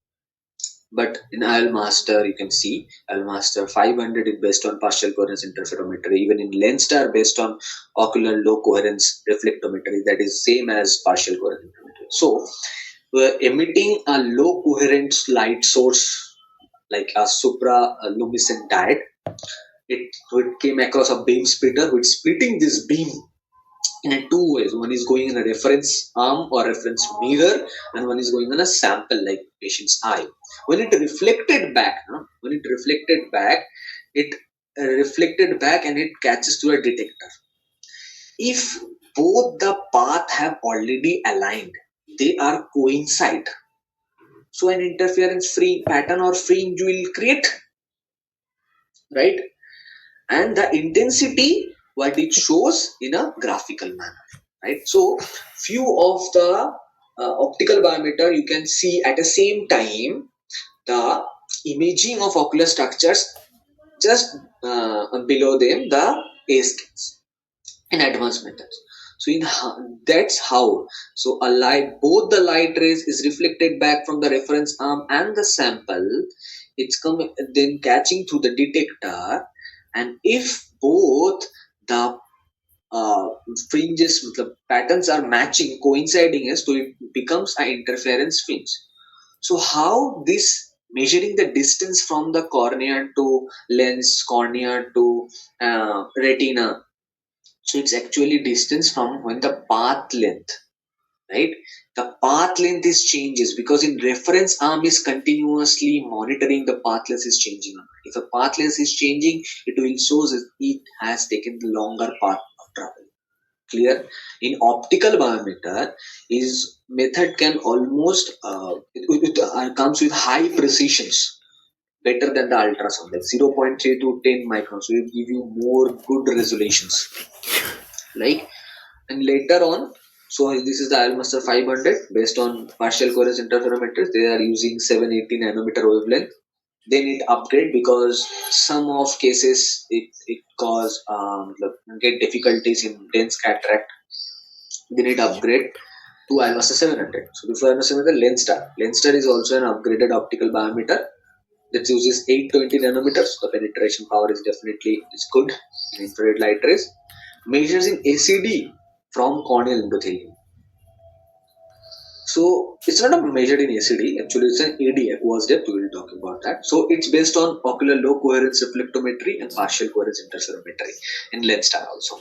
But in IL Master, you can see IL Master 500 is based on partial coherence interferometry. Even in Lenstar, based on ocular low coherence reflectometry, that is same as partial coherence interferometry. So were emitting a low coherent light source like a supraluminescent diode. It came across a beam splitter which splitting this beam in a two ways. One is going in a reference arm or reference mirror, and one is going on a sample like patient's eye. When it reflected back, it reflected back and it catches to a detector. If both the path have already aligned, they are coincide, so an interference free pattern or fringe will create, right? And the intensity what it shows in a graphical manner, right? So few of the optical biometer you can see at the same time the imaging of ocular structures just below them the A scans in advanced methods. So that's how, so a light, both the light rays is reflected back from the reference arm and the sample, it's coming then catching through the detector, and if both the uh, fringes, the patterns are matching, coinciding, so it becomes an interference fringe. So how this measuring the distance from the cornea to lens, cornea to retina, so it's actually distance from when the path length, right? The path length is changes because in reference arm is continuously monitoring the path length is changing. If a path length is changing, it will show that it has taken the longer path of travel. Clear? In optical biometer, is method can almost comes with high precisions, better than the ultrasound, like 0.3 to 10 microns. So it give you more good resolutions. Like, and later on, so this is the Almaster 500 based on partial coherence interferometers. They are using 780 nanometer wavelength. They need upgrade because some of cases it cause get difficulties in dense cataract. They need upgrade to Almaster 700. So before Almaster 700, Lenstar. Lenstar is also an upgraded optical biometer that uses 820 nanometers. The penetration power is definitely is good in infrared light rays. Measures in ACD from corneal endothelium. So it's not measured in ACD, actually it's an AD, aqueous depth, we will talk about that. So it's based on ocular low coherence reflectometry and partial coherence interferometry in Lenstar also.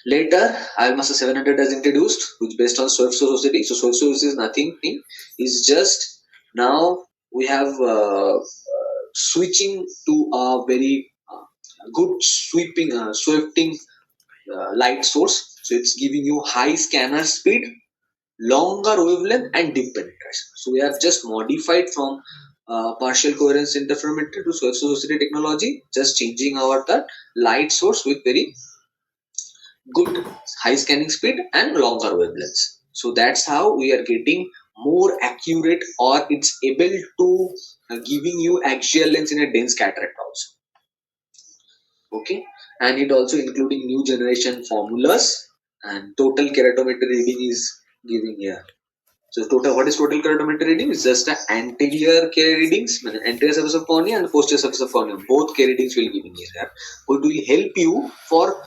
Later, IMASA 700 is introduced, which based on Swift Society. So Swift Society is nothing, is just now we have switching to a very good swifting light source. So it's giving you high scanner speed, longer wavelength, and deep penetration. So we have just modified from partial coherence interferometry to Swift Society technology, just changing our that light source with very good high scanning speed and longer wavelengths. So that's how we are getting more accurate, or it's able to giving you axial lens in a dense cataract also. Okay, and it also including new generation formulas, and total keratometry reading is giving here. So total, what is total keratometry reading? It's just the anterior K readings, anterior surface of cornea and posterior surface of cornea. Both K readings will giving here. It will help you for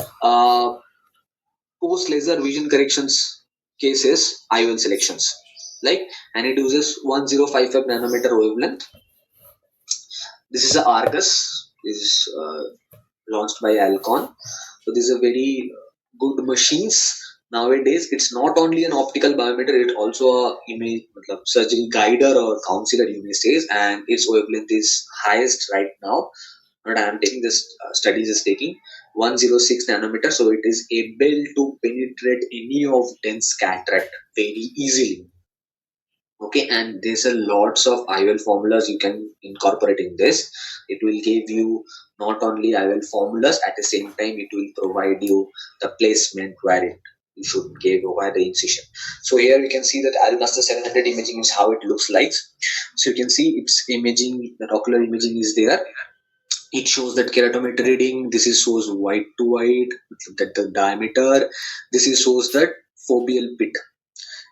post laser vision corrections cases IOL selections, like, and it uses 1055 nanometer wavelength. This is a Argus, is launched by Alcon. So this is a very good machines. Nowadays it's not only an optical biometer, it also a image surgery guider or counselor, you may say, and its wavelength is highest right now. But I am taking this studies is taking 106 nanometer, so it is able to penetrate any of dense cataract very easily. Okay, and there's a lots of IOL formulas you can incorporate in this. It will give you not only IOL formulas, at the same time it will provide you the placement where it you should give over the incision. So here you can see that Almaster 700 imaging is how it looks like. So you can see its imaging, the ocular imaging is there. It shows that keratometry reading. This is shows white to white, that the diameter. This is shows that foveal pit.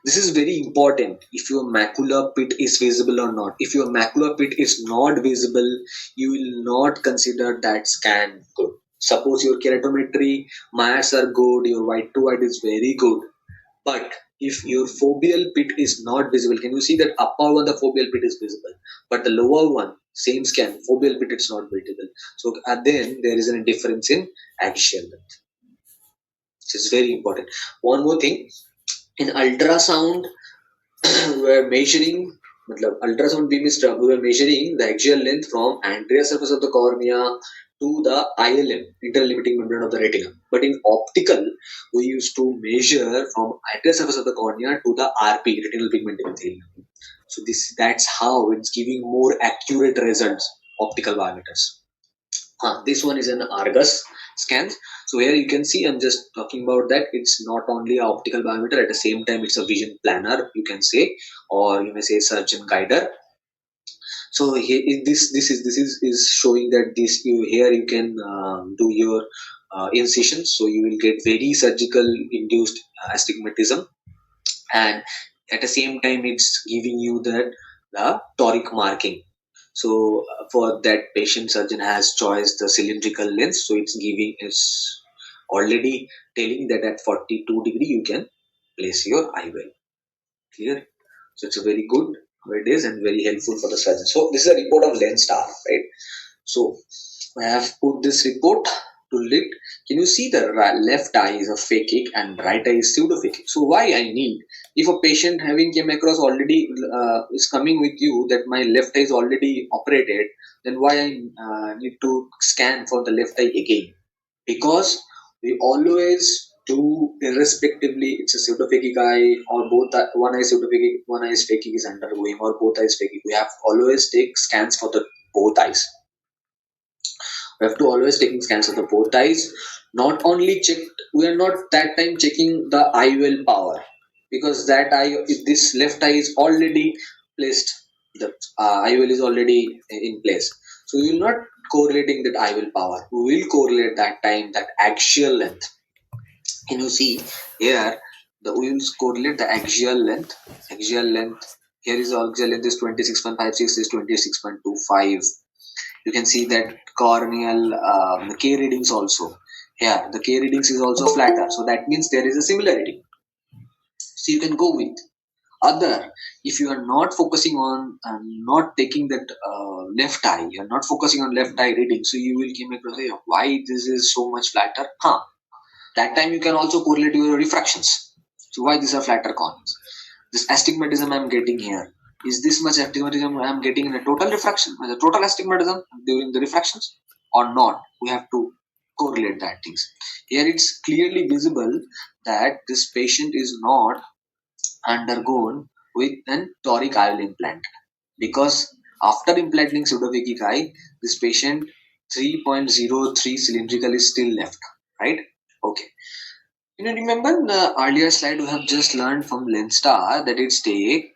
This is very important. If your macular pit is visible or not. If your macular pit is not visible, you will not consider that scan good. Suppose your keratometry Myers are good, your white to white is very good, but if your foveal pit is not visible, can you see that upper one, the foveal pit is visible, but the lower one, same scan, foveal pit is not visible. So then there is a difference in axial length. This is very important. One more thing, in ultrasound, we're measuring, ultrasound beam is we were measuring the axial length from anterior surface of the cornea to the ILM, interlimiting membrane of the retina. But in optical, we used to measure from anterior surface of the cornea to the RP, retinal pigment epithelium. So that's how it's giving more accurate results. Optical biometers. This one is an Argus scan. So here you can see, I'm just talking about that. It's not only a optical biometer, at the same time it's a vision planner, you can say, or you may say surgeon guider. So here, this is showing that this here you can do your incisions. So you will get very surgical induced astigmatism, and at the same time it's giving you the toric marking. So for that, patient surgeon has choice the cylindrical lens, so it's already telling that at 42 degree you can place your IOL. Clear? So it's a very good nowadays and very helpful for the surgeon. So this is a report of lens star, right? So I have put this report to lit. Can you see the left eye is a phakic and right eye is pseudophakic? So why I need, if a patient having came across already is coming with you that my left eye is already operated, then why I need to scan for the left eye again? Because we always do irrespectively, it's a pseudophakic eye or both one eye pseudophakic, one eye is phakic is undergoing, or both eyes phakic. We have always take scans for the both eyes. We have to always taking scans of the both eyes. Not only check, we are not that time checking the IOL power, because that eye, if this left eye is already placed, the IOL is already in place. So we will not correlating that IOL power. We will correlate that time that axial length. Can you see here? The we will correlate the axial length. Axial length. Here is axial length is 26.56, is 26.25. You can see that corneal K readings also. Here the K readings is also flatter, so that means there is a similarity. So you can go with other. If you are not focusing on not taking that left eye, you are not focusing on left eye reading, so you will came across, hey, why this is so much flatter. That time you can also correlate your refractions. So why these are flatter corners? This astigmatism I'm getting here, is this much astigmatism I'm getting in a total refraction, the total astigmatism during the refractions or not? We have to correlate that things. Here it's clearly visible that this patient is not undergone with an toric IOL implant, because after implanting pseudophakic eye, this patient 3.03 cylindrical is still left, right? Okay. Remember in the earlier slide we have just learned from Lenstar that it's take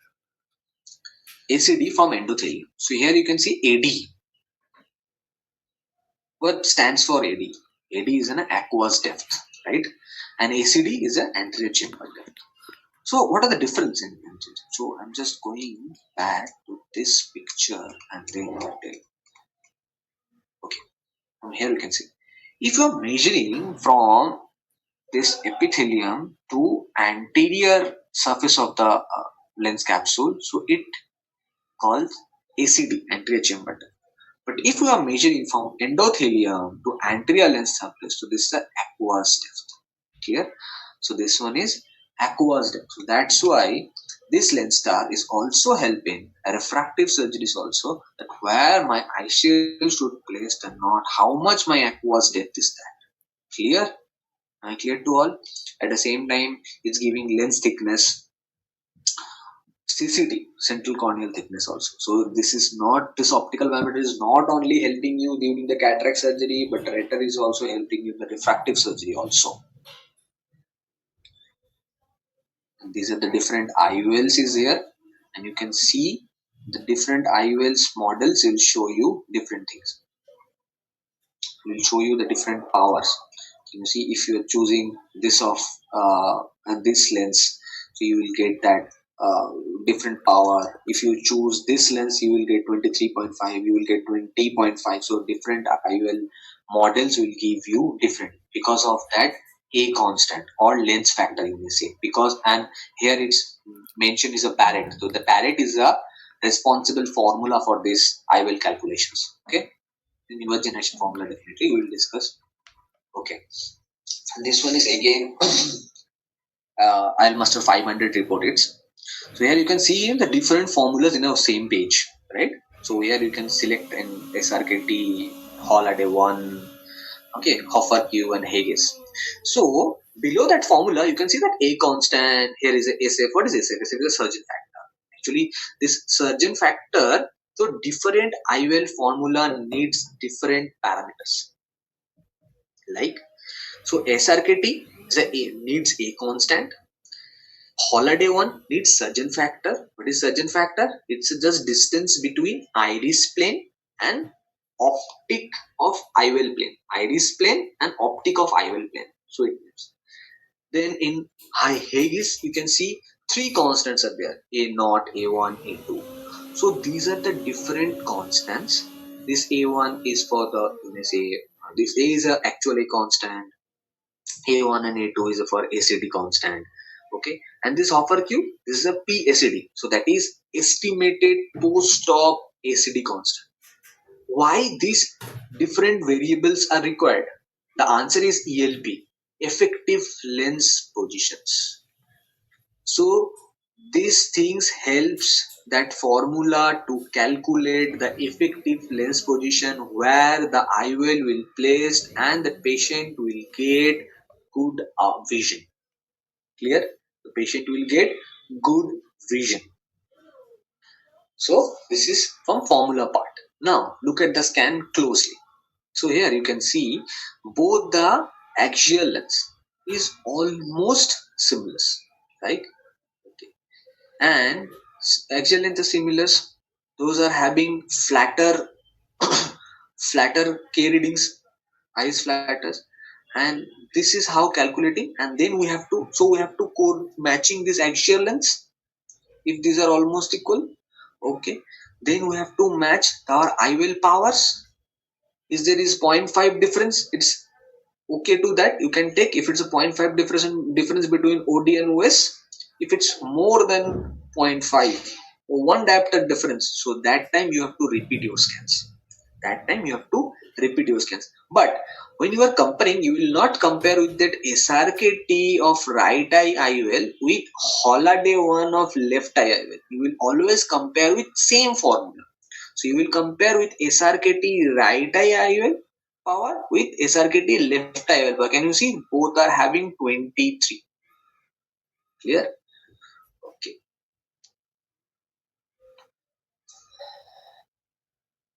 ACD from endothelium. So here you can see AD. What stands for AD? AD is an aqueous depth, right? And ACD is an anterior chamber depth. So what are the difference in them? So I'm just going back to this picture and then I'll tell you. Okay, from here you can see. If you're measuring from this epithelium to anterior surface of the lens capsule, so it calls ACD, anterior chamber depth. But if we are measuring from endothelium to anterior lens surface, so this is the aqueous depth. Clear? So this one is aqueous depth. So that's why this lens star is also helping a refractive surgeries also, that where my eye shield should place the knot, how much my aqueous depth is that. Clear? Am I clear to all? At the same time, it's giving lens thickness, CCT, central corneal thickness also. So this is not, this optical biometry is not only helping you during the cataract surgery, but later is also helping you in the refractive surgery also. And these are the different IOLs is here, and you can see the different IOLs models will show you different things. Will show you the different powers. You see, if you are choosing this of and this lens, so you will get that different power. If you choose this lens, you will get 23.5, you will get 20.5. So different IOL models will give you different, because of that a constant or lens factor you may say, because and here it's mentioned is a Barrett. So the Barrett is a responsible formula for this IOL calculations. Okay, the newer generation formula definitely we will discuss. Okay, and this one is again I'll master 500 report it's. So here you can see the different formulas in our same page, right? So here you can select an SRKT, Holiday 1, okay, Hoffer Q and Haggis. So below that formula, you can see that A constant, here is a SF. What is SF? SF is a surgeon factor. Actually, this surgeon factor, so different IOL formula needs different parameters. Like, so SRKT needs A constant. Holiday one needs surgeon factor. What is surgeon factor? It's just distance between iris plane and optic of IOL plane. Iris plane and optic of IOL plane. So it means. Then in high Haggis, you can see three constants are there: A naught, A1, A2. So these are the different constants. This A1 is for the, you may say, this A is a actually constant. A1 and A2 is for ACD constant. Okay, and this offer Q, this is a PACD. So that is estimated post-op ACD constant. Why these different variables are required? The answer is ELP, effective lens positions. So these things helps that formula to calculate the effective lens position where the IOL will placed and the patient will get good vision. Clear? The patient will get good vision. So this is from formula part. Now look at the scan closely. So here you can see both the axial lens is almost similar, right? Okay. And axial length is similar. Those are having flatter, flatter K readings, eyes flatters, and this is how calculating. And then we have to, so we have to code matching this axial lengths. If these are almost equal, okay, then we have to match our IOL powers. If there is 0.5 difference, it's okay to that. You can take if it's a 0.5 difference between OD and OS. If it's more than 0.5 or one diopter difference, so that time you have to repeat your scans. That time you have to repeat your scans. But when you are comparing, you will not compare with that SRKT of right eye IOL with Holiday 1 of left eye IOL. You will always compare with same formula. So you will compare with SRKT right eye IOL power with SRKT left eye IOL power. Can you see both are having 23? Clear? Okay.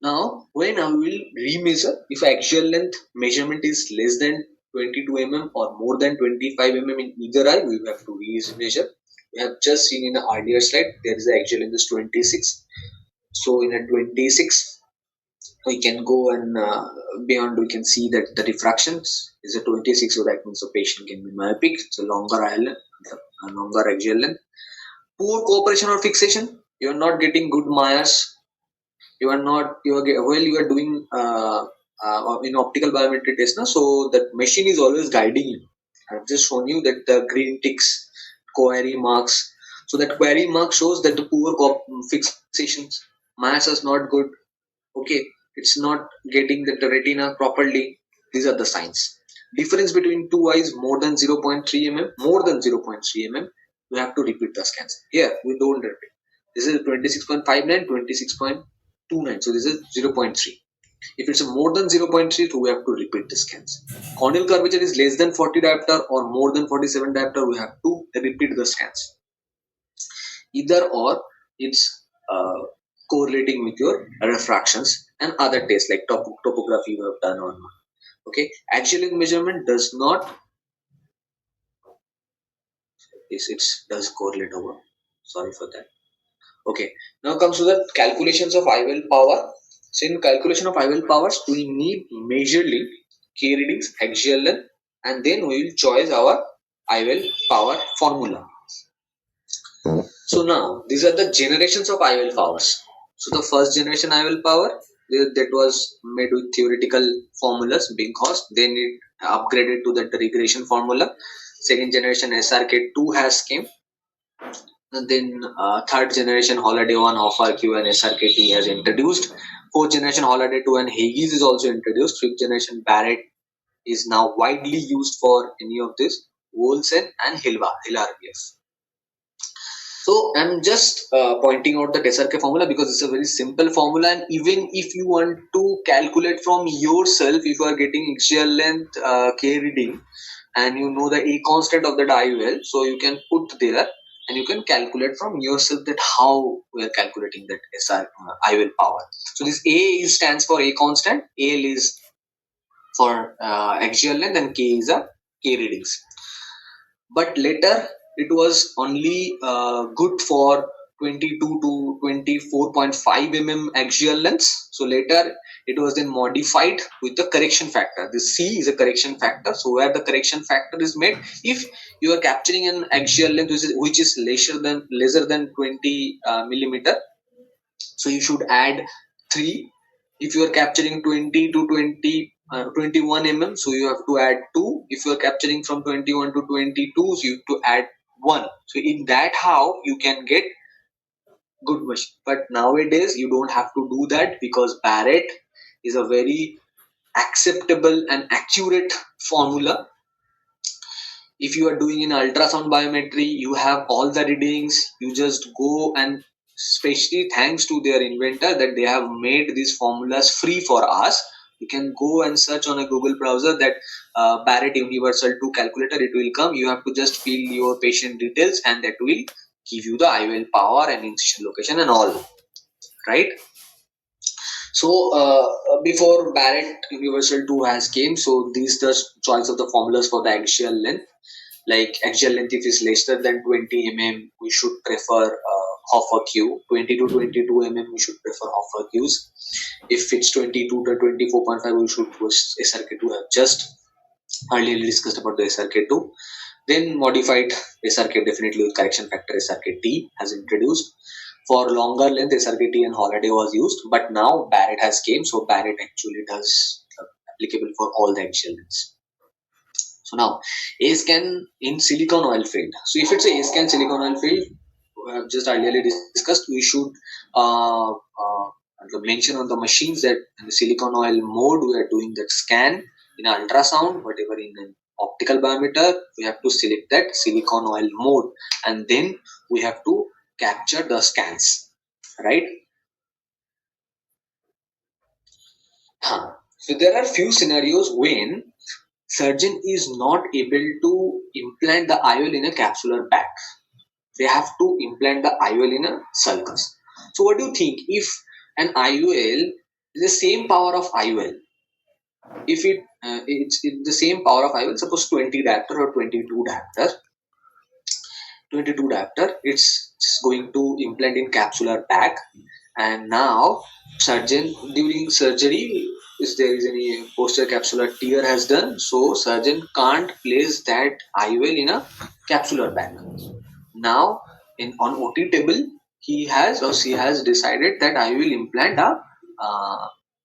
Now, when I will remeasure, if axial length measurement is less than 22 mm or more than 25 mm in either eye, we have to remeasure. We have just seen in the earlier slide, there is the axial length is 26. So in a 26, we can go and beyond, we can see that the diffractions is a 26, so that means the patient can be myopic. It's a longer eye length, a longer axial length. Poor cooperation or fixation, you are not getting good Myers, you are not you are doing in optical biometry test now, so that machine is always guiding you. I've just shown you that the green ticks query marks, so that query mark shows that the poor fixations, mass is not good. Okay, it's not getting the retina properly. These are the signs. Difference between two eyes more than 0.3 mm, more than 0.3 mm, you have to repeat the scans. Here we don't repeat. This is 26.59, 26.29, so this is 0.3. If it's more than 0.3, so we have to repeat the scans. Corneal curvature is less than 40 diopter or more than 47 diopter, we have to repeat the scans. Either or, it's correlating with your refractions and other tests like topography you have done or not. Okay, axial measurement does not, yes, it does correlate over. Sorry for that. Okay, now comes to the calculations of IOL power. So in calculation of IOL powers, we need majorly key readings, axial length, and then we will choose our IOL power formula. So now these are the generations of IOL powers. So the first generation IOL power that was made with theoretical formulas being cost, then it upgraded to the regression formula. Second generation SRK2 has came. And then third generation Holiday 1 offer Q and SRKT has introduced. Fourth generation Holiday 2 and Haggis is also introduced. Fifth generation Barrett is now widely used for any of this. Wolsen and Hilar RBF. So I'm just pointing out the SRK formula because it's a very simple formula, and even if you want to calculate from yourself, if you are getting axial length K reading and you know the A constant of that IOL, so you can put there and you can calculate from yourself that how we are calculating that SR IOL power. So this A stands for A constant, L is for axial length, and K is a K readings. But later it was only good for 22 to 24.5 mm axial lengths. So later it was then modified with the correction factor. The C is a correction factor. So where the correction factor is made, if you are capturing an axial length which is lesser than 20 millimeter, so you should add 3. If you are capturing 20 to 21 mm, so you have to add 2. If you are capturing from 21 to 22, so you have to add 1. So in that how you can get good machine. But nowadays you don't have to do that because Barrett is a very acceptable and accurate formula. If you are doing an ultrasound biometry, you have all the readings, you just go, and especially thanks to their inventor that they have made these formulas free for us. You can go and search on a Google browser that Barrett Universal 2 calculator, it will come. You have to just fill your patient details and that will give you the IOL power and incision location and all, right? So before Barrett Universal 2 has came, so these the choice of the formulas for the axial length. Like axial length, if is lesser than 20 mm, we should prefer half a Q. 20 to 22 mm, we should prefer half a Qs. If it's 22 to 24.5, we should push SRK2. I have just earlier discussed about the SRK2. Then modified SRK definitely with correction factor SRKT has introduced. For longer length, SRKT and Holiday was used, but now Barrett has came, so Barrett actually does applicable for all the axial lengths. So now, A-Scan in silicon oil field. So if it's a A-Scan silicon oil field, just earlier discussed, we should the mention on the machines that in the silicon oil mode we are doing that scan in ultrasound, whatever in an optical biometer, we have to select that silicon oil mode, and then we have to capture the scans, right? So there are few scenarios when surgeon is not able to implant the IOL in a capsular bag. They have to implant the IOL in a sulcus. So what do you think if an IOL is the same power of IOL? If it's the same power of IOL, suppose 20 diopter or 22 diopter, it's going to implant in capsular bag, and now surgeon during surgery, if there is any posterior capsular tear has done, so surgeon can't place that IOL in a capsular bag. Now, in on OT table, he has or she has decided that I will implant a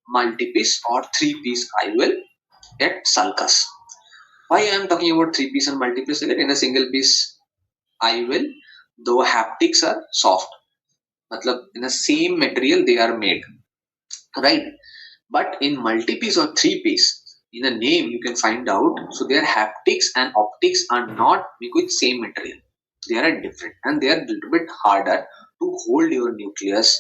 multi-piece or three-piece IOL at sulcus. Why I am talking about three-piece and multi-piece? In a single-piece IOL, the haptics are soft. मतलब in the same material they are made, right? But in multi-piece or three-piece, in the name you can find out. So their haptics and optics are not made with same material. They are different and they are a little bit harder to hold your nucleus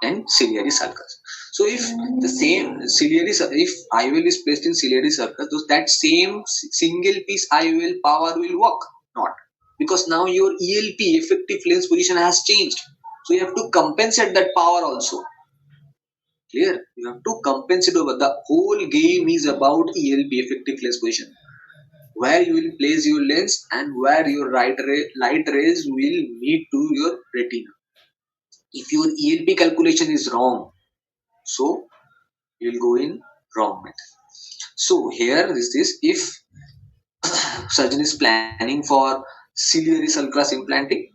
and ciliary sulcus. So if the same if IOL is placed in ciliary sulcus, that same single piece IOL power will work not, because now your ELP effective lens position has changed. So you have to compensate that power also. Clear? You have to compensate over the whole game is about ELP effective lens position. Where you will place your lens and where your light rays will meet to your retina. If your ELP calculation is wrong, so you will go in wrong method. So here is this: if surgeon is planning for ciliary sulcus implanting,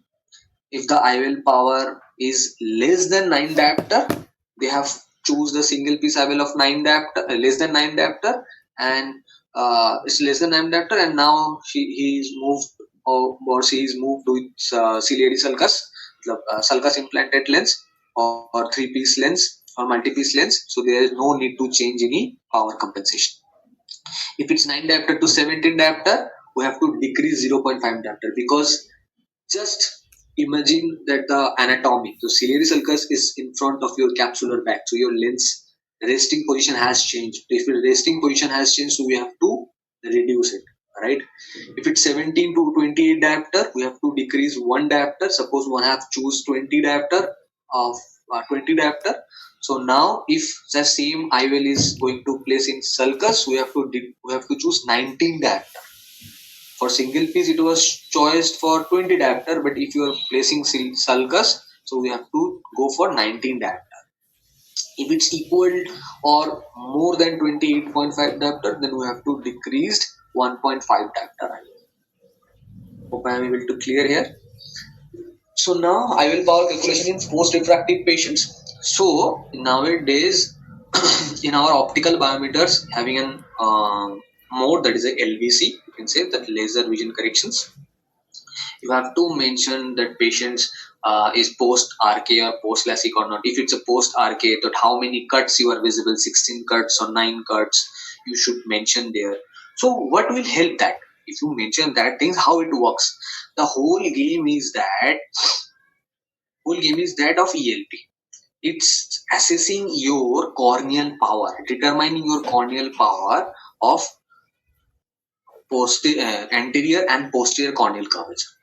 if the IOL power is less than 9 diopter, they have choose the single piece IOL of 9 diopter, less than 9 diopter, and it's less than 9 diopter, and now he is moved or she is moved with ciliary sulcus, the sulcus implanted lens or three piece lens or multi piece lens. So there is no need to change any power compensation. If it's 9 diopter to 17 diopter, we have to decrease 0.5 diopter, because just imagine that the anatomy. So ciliary sulcus is in front of your capsular bag. So your lens resting position has changed. If your resting position has changed, so we have to reduce it. Right? If it's 17 to 28 diopter, we have to decrease one diopter. Suppose one have choose 20 diopter of 20 diopter. So now, if the same IOL is going to place in sulcus, we have to choose 19 diopter. For single piece, it was choiced for 20 diopter, but if you are placing sulcus, so we have to go for 19 diopter. If it's equal or more than 28.5 diopter, then we have to decrease 1.5 diopter. Hope I am able to clear here. So now I will power calculation in post refractive patients. So nowadays, in our optical biometers having an mode that is a LVC, you can say that laser vision corrections. You have to mention that patients is post RK or post LASIK or not. If it's a post RK, that how many cuts you are visible, 16 cuts or 9 cuts, you should mention there. So what will help that? If you mention that things, how it works. The whole game is that of ELP. It's assessing your corneal power, determining your corneal power of anterior and posterior corneal curvature.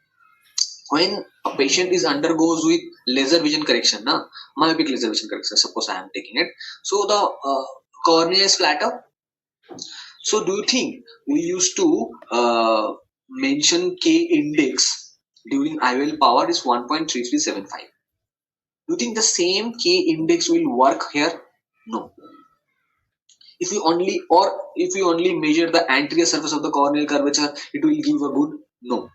When a patient is undergoes with laser vision correction, myopic laser vision correction, suppose I am taking it, so the cornea is flatter. So do you think we used to mention K index during IOL power is 1.3375? Do you think the same K index will work here? No. If we only measure the anterior surface of the corneal curvature, it will give a good? No,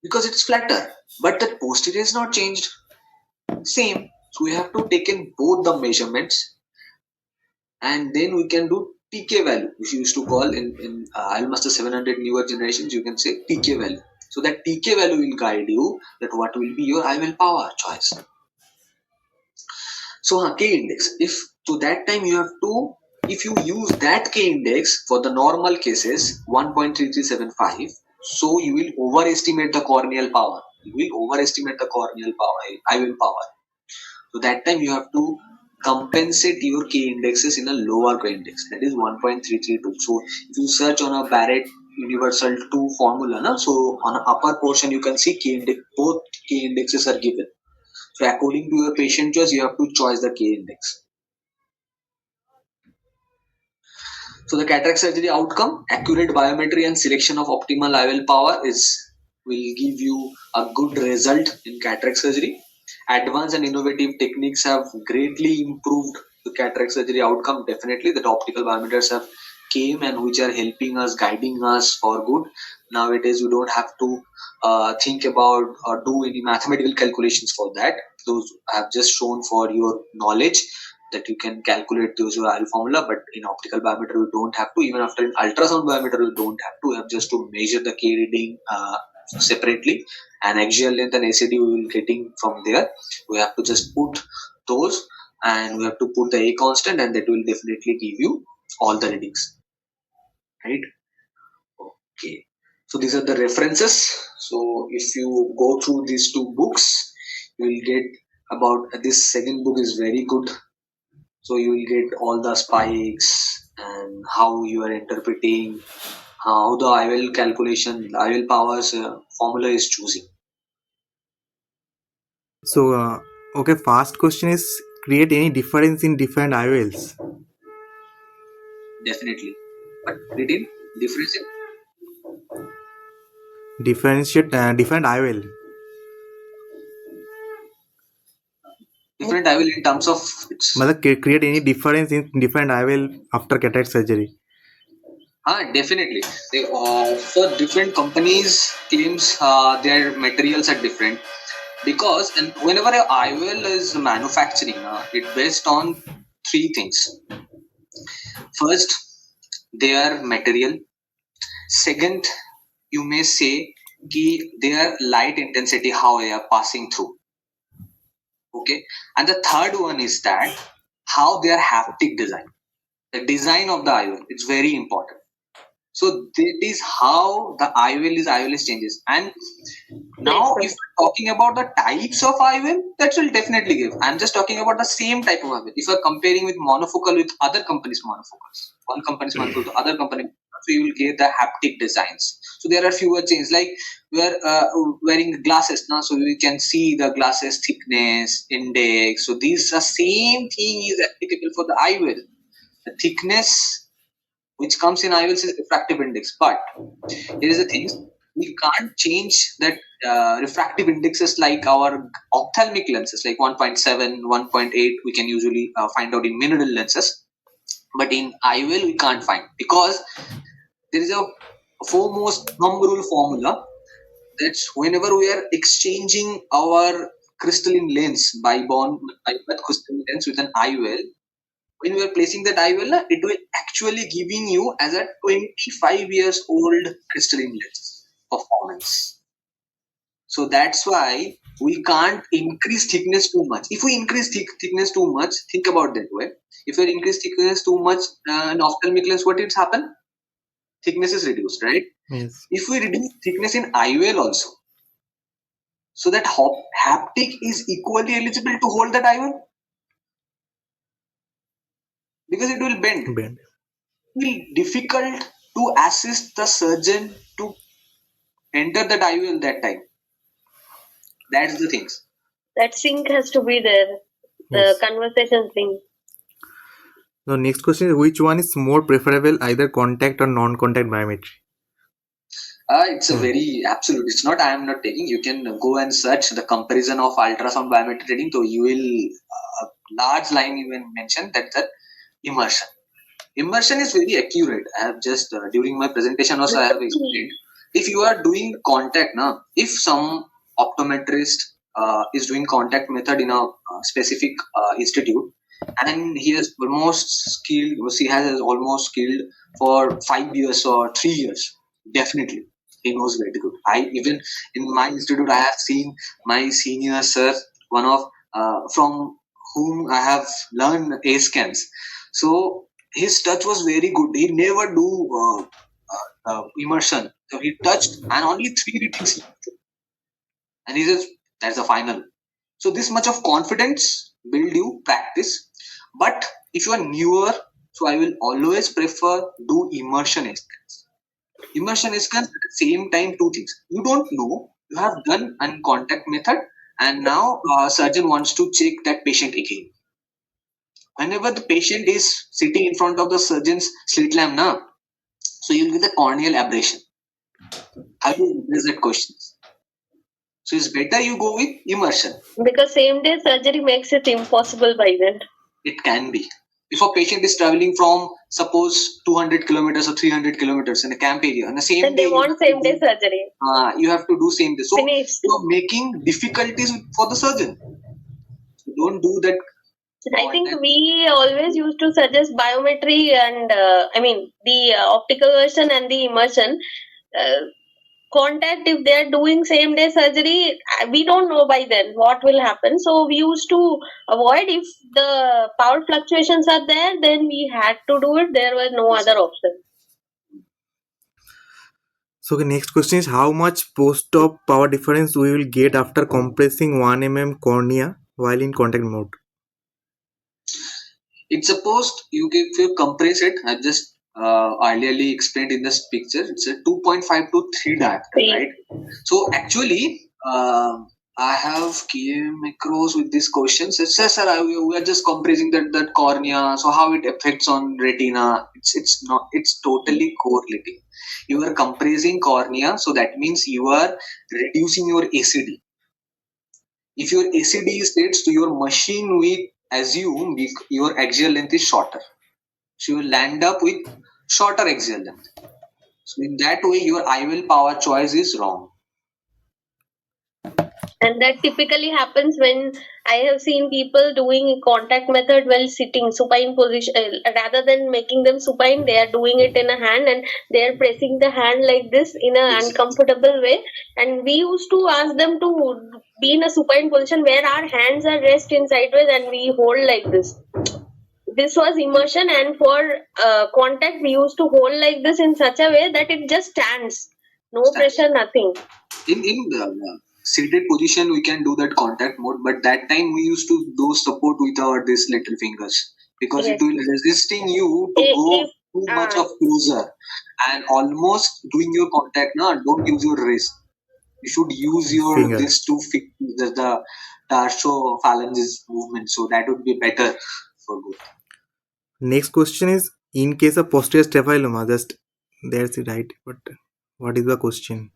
because it's flatter, but the posterior is not changed. Same. So we have to take in both the measurements, and then we can do TK value, which you used to call in almost 700 newer generations, you can say TK value. So that TK value will guide you that what will be your IOL power choice. So K index, if to that time you have to, if you use that K index for the normal cases 1.3375, so you will overestimate the corneal power. You will overestimate the corneal power, eye will power. So that time you have to compensate your K indexes in a lower K index, that is 1.332. So if you search on a Barrett universal 2 formula, na, so on the upper portion you can see K index, both K indexes are given. So according to your patient choice, you have to choose the K index. So the cataract surgery outcome, accurate biometry and selection of optimal IOL power is will give you a good result in cataract surgery. Advanced and innovative techniques have greatly improved the cataract surgery outcome. Definitely, that optical biometers have came and which are helping us, guiding us for good. Nowadays, you don't have to think about or do any mathematical calculations for that. Those I have just shown for your knowledge that you can calculate those RL formula, but in optical biometer you don't have to. Even after an ultrasound biometer you don't have to. You have just to measure the K reading separately, and axial length and ACD we will getting from there. We have to just put those, and we have to put the A constant, and that will definitely give you all the readings, right? Okay. So these are the references. So if you go through these two books, you will get about this second book is very good. So you will get all the spikes and how you are interpreting how the IOL calculation, the IOL powers formula is choosing. So, okay, first question is create any difference in different IOLs. Definitely. But written difference in Differentiate different IOL. different IOL in terms of its. मतलब create any difference in different IOL after cataract surgery. Definitely. They, for different companies claims their materials are different because and whenever a IOL is manufacturing, it based on three things. First, their material. Second, you may say कि their light intensity how they are passing through. Okay, and the third one is that how their haptic design, the design of the IOL, it's very important. So that is how the IOL is changes. And now, if we're talking about the types of IOL, that will definitely give. I'm just talking about the same type of IOL. If you're comparing with monofocal with other companies' monofocals, one company's monofocal to other company, so you will get the haptic designs. So there are fewer changes. Like we are wearing glasses now, so we can see the glasses thickness, index. So these are same thing is applicable for the IOL. The thickness which comes in IOLs is refractive index, but here is the thing: we can't change that refractive indexes like our ophthalmic lenses, like 1.7, 1.8. We can usually find out in mineral lenses, but in IOL we can't find because there is a foremost thumb rule formula that's whenever we are exchanging our crystalline lens by crystalline lens with an IOL, when you are placing that IOL, it will actually giving you as a 25 years old crystalline lens performance. So that's why we can't increase thickness too much. If we increase thickness too much, think about that way. If we increase thickness too much in ophthalmic lens, what is happen? Thickness is reduced, right? Yes. If we reduce thickness in IOL also, so that haptic is equally eligible to hold that IOL because it will bend. Bend. Will difficult to assist the surgeon to enter the IOL that time. That's the things. That sync has to be there. The Yes. conversation sync. The next question is which one is more preferable, either contact or non-contact biometry? It's a very absolute. It's not I am not taking. You can go and search the comparison of ultrasound biometric reading. So you will large line even mention that the immersion. Immersion is very accurate. I have just during my presentation also I have explained. If you are doing contact now, if some optometrist is doing contact method in a specific institute, and he has almost skilled, he has almost skilled for 5 years or 3 years, definitely he knows very good. I even in my institute I have seen my senior sir, one of from whom I have learned A-Scans. So his touch was very good. He never do immersion. So he touched and only three readings, and he says that's the final. So this much of confidence build you practice. But if you are newer, so I will always prefer do immersion scans. Immersion scans at the same time two things. You don't know, you have done an contact method, and now surgeon wants to check that patient again. Whenever the patient is sitting in front of the surgeon's slit lamp now, so you'll get the corneal aberration. How do you address that question? So it's better you go with immersion. Because same day surgery makes it impossible by then. It can be. If a patient is traveling from suppose 200 kilometers or 300 kilometers in a camp area, on the same Then day they want same day surgery. you have to do same day. So Finished. you're making difficulties for the surgeon. So don't do that. I think we always used to suggest biometry and the optical version and the immersion. Contact, if they are doing same day surgery, we don't know by then what will happen, so we used to avoid. If the power fluctuations are there, then we had to do it. There was no other option. So the next question is how much post-op power difference we will get after compressing 1 mm cornea while in contact mode? It's supposed if you compress it, I just earlierly explained in this picture. It's a 2.5 to 3 diopter, right? So actually, I have came across with this question. So, sir, we are just compressing that cornea. So how it affects on retina? It's not. It's totally correlating. You are compressing cornea, so that means you are reducing your ACD. If your ACD is set to your machine, we assume your axial length is shorter. So you will land up with shorter axial length. So in that way, your IOL power choice is wrong. And that typically happens when I have seen people doing contact method while sitting supine position. Rather than making them supine, they are doing it in a hand, and they are pressing the hand like this in an uncomfortable way. And we used to ask them to be in a supine position where our hands are rest in sideways and we hold like this. This was immersion, and for contact we used to hold like this in such a way that it just stands, no pressure, nothing. In the seated position, we can do that contact mode, but that time we used to do support with our these little fingers because Yes. it will resisting you to go too much of closer and almost doing your contact. No, don't use your wrist. You should use your Finger. these two fingers, the tarsophalanges movement. So that would be better for both. Next question is in case of posterior staphyloma, just there's it right, but what is the question?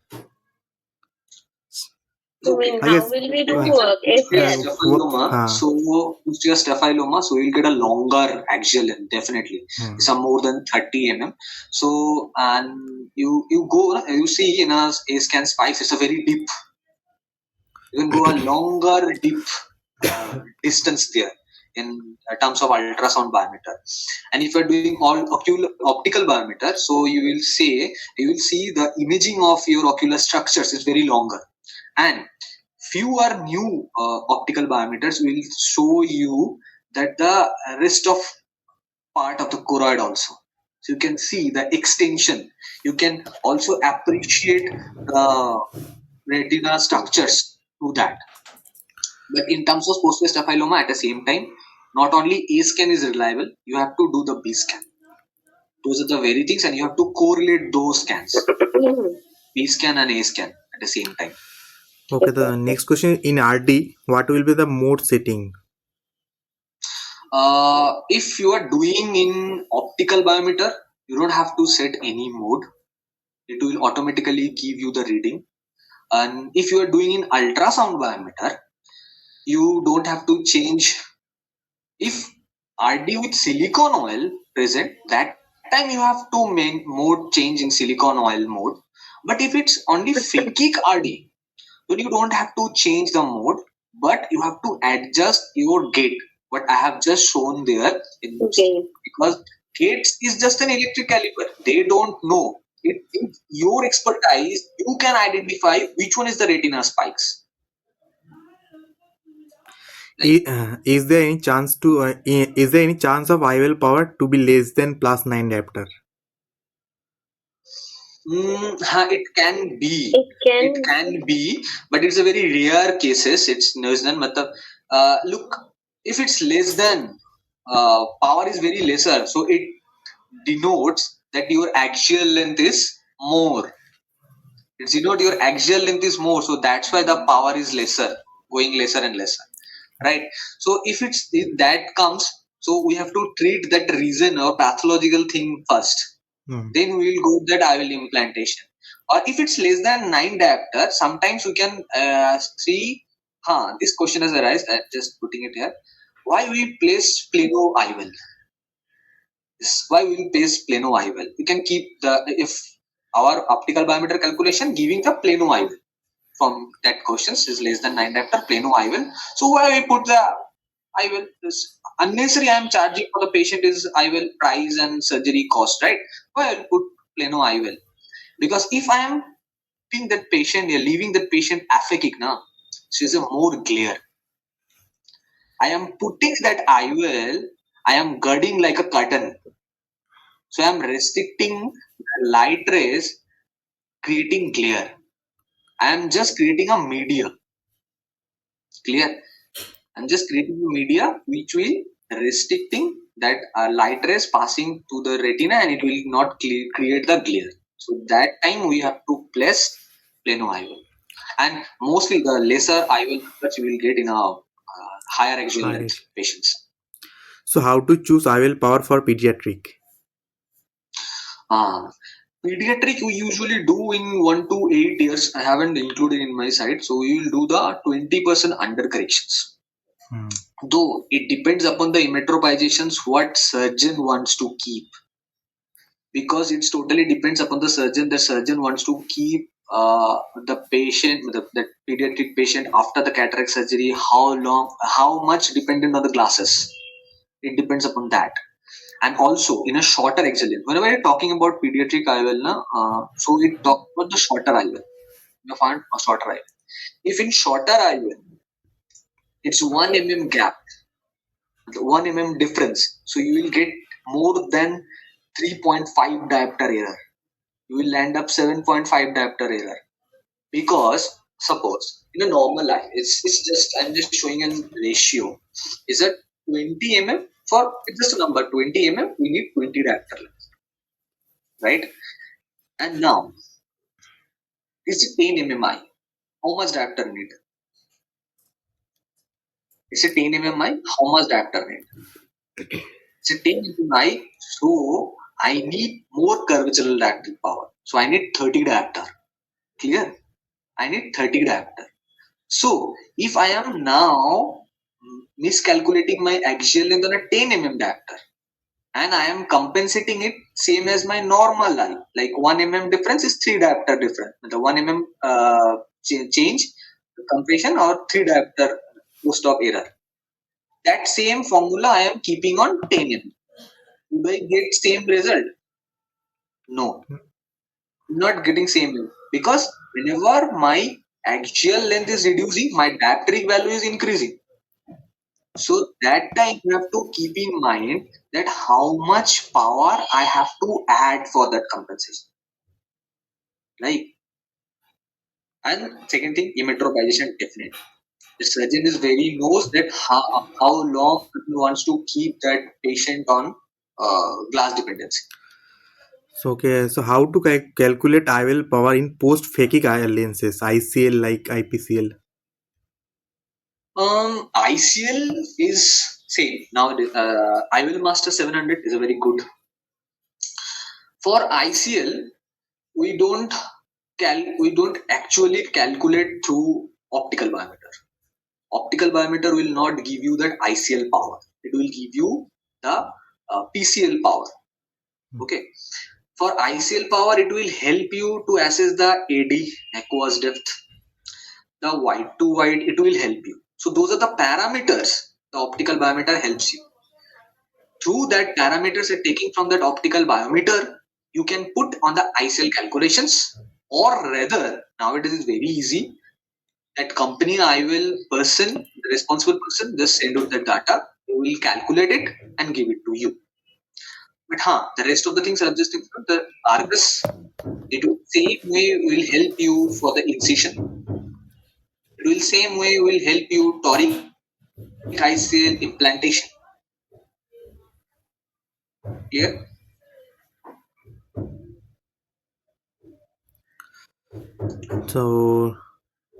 Okay. How will we do Posterior A-Scan? staphyloma. So posterior staphyloma, so you'll get a longer axial length, definitely. Some more than 30 mm. So and you go, you see in a A-Scan spikes, it's a very deep. You can go a longer deep distance there in terms of ultrasound biometer. And if you're doing all optical biometer, so you will see the imaging of your ocular structures is very longer. And fewer new optical biometers will show you that the rest of part of the choroid also. So you can see the extension. You can also appreciate the retina structures through that. But in terms of posterior staphyloma, at the same time, not only A scan is reliable, you have to do the B scan. Those are the very things, and you have to correlate those scans, B scan and A scan at the same time. Okay, the next question in RD, what will be the mode setting? If you are doing in optical biometer, you don't have to set any mode. It will automatically give you the reading. And if you are doing in ultrasound biometer, you don't have to change. If RD with silicone oil present, that time you have to make mode change in silicone oil mode. But if it's only phakic RD, then you don't have to change the mode, but you have to adjust your gate. What I have just shown there, because gates is just an electric caliper. They don't know. It's your expertise. You can identify which one is the retina spikes. Like, Is there any chance is there any chance of IOL power to be less than plus 9 diopter? it can be. It It can. can be, but it's a very rare cases. It's less than. Matlab, look, if it's less than, power is very lesser, so it denotes that your axial length is more. It's denote your axial length is more, so that's why the power is lesser, going lesser and lesser, right? So if that comes, so we have to treat that reason or pathological thing first. Hmm. Then we will go with that IOL implantation. Or if it's less than 9 diopter, sometimes we can see, this question has arisen, just putting it here. Why we place plano IOL? Why we will place plano IOL? We can keep if our optical biometer calculation giving the plano IOL from that questions is less than 9 diopter plano IOL. So why we put the IOL? This unnecessary I am charging for the patient is IOL price and surgery cost, right? Why I will put plano IOL? Because if I am leaving that patient aphakic now, so is a more glare. I am putting that IOL, I am girding like a curtain. So I am restricting the light rays, creating glare. I am just creating a media. Clear? I'm just creating a media which will restricting that light rays passing to the retina and it will not create the glare. So that time we have to place plano IOL. And mostly the lesser IOL numbers you will get in a higher axial length High. patients. So how to choose IOL power for pediatric? Uh, Pediatric we usually do in 1 to 8 years. I haven't included in my side, so we will do the 20% under corrections. Hmm. Though it depends upon the immetropizations what surgeon wants to keep, because it's totally depends upon the surgeon. The surgeon wants to keep the patient, the pediatric patient after the cataract surgery. How long? How much dependent on the glasses? It depends upon that. And also in a shorter excellent. Whenever you're talking about pediatric IOL, so we talk about the shorter IOL. You find a shorter IOL. If in shorter IOL, it's 1 mm gap, 1 mm difference. So you will get more than 3.5 diopter error. You will land up 7.5 diopter error. Because suppose in a normal eye, it's just I'm just showing a ratio. Is that 20 mm for it's just a number 20 mm we need 20 diopter length, right? And now it's a 10 mm eye. How much diopter need? It's a 10 mm eye. How much diopter need? It's a 10 mm eye. So I need more curvature dioptric power. So I need 30 diopter. Clear? I need 30 diopter. So if I am now miscalculating my axial length on a 10 mm diopter and I am compensating it same as my normal eye, like 1 mm difference is 3 diopter difference. The 1 mm change, compression or 3 diopter post op error. That same formula I am keeping on 10 mm. Do I get same result? No, not getting same result. Because whenever my axial length is reducing, my dioptric value is increasing. So that time you have to keep in mind that how much power I have to add for that compensation. Right? And second thing, immetropizations definitely. The surgeon is very knows that how long he wants to keep that patient on glass dependency. So okay, so how to calculate IOL power in post-phakic IOL lenses, ICL like IPCL? ICL is same now. I will master 700 is a very good. For ICL, we don't we don't actually calculate through optical biometer. Optical biometer will not give you that ICL power. It will give you the PCL power. Okay. For ICL power, it will help you to assess the AD, aqueous depth, the white to white. It will help you. So those are the parameters the optical biometer helps you. Through that parameters are taking from that optical biometer, you can put on the ICL calculations, or rather nowadays is very easy. That company I will person, the responsible person, just send out the data. They will calculate it and give it to you. But the rest of the things are just the Argus. It will same way will help you for the incision. It will same way will help you toric ICL implantation. Clear? So,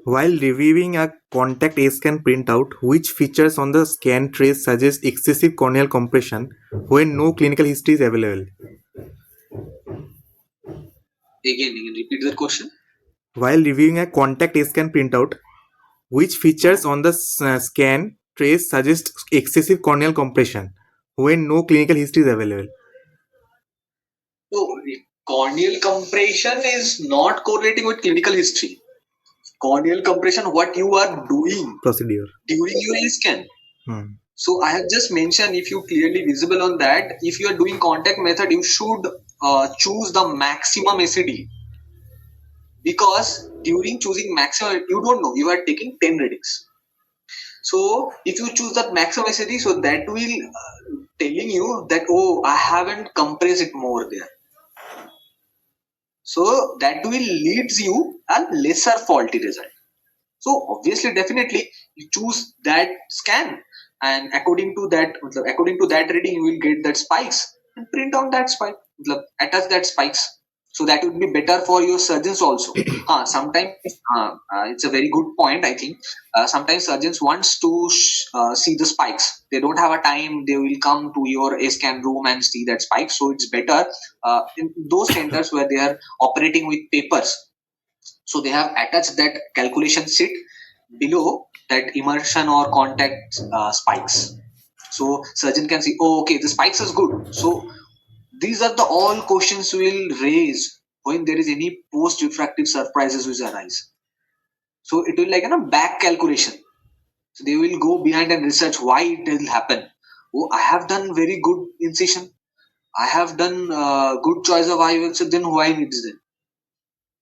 while reviewing a contact A-scan printout, which features on the scan trace suggest excessive corneal compression when no clinical history is available? Again, repeat the question. While reviewing a contact A-scan printout, which features on the scan trace suggest excessive corneal compression when no clinical history is available? So corneal compression is not correlating with clinical history. Corneal compression, what you are doing Procedure. during your scan. Hmm. So I have just mentioned, if you clearly visible on that, if you are doing contact method, you should choose the maximum ACD, because during choosing maximum, you don't know, you are taking 10 readings. So if you choose that maximum ACD, so that will telling you that, oh, I haven't compressed it more there. So that will leads you a lesser faulty result. So obviously, definitely, you choose that scan, and according to that reading, you will get that spikes and print out that spike, attach that spikes. So that would be better for your surgeons also. Sometimes it's a very good point. I think sometimes surgeons wants to see the spikes. They don't have a time. They will come to your A scan room and see that spike. So it's better in those centers where they are operating with papers, so they have attached that calculation sheet below that immersion or contact spikes. So surgeon can see, oh, okay, the spikes is good. So these are the all questions will raise when there is any post refractive surprises which arise. So it will like back calculation. So they will go behind and research why it will happen. Oh, I have done very good incision. I have done good choice of IOL. So then why it is then?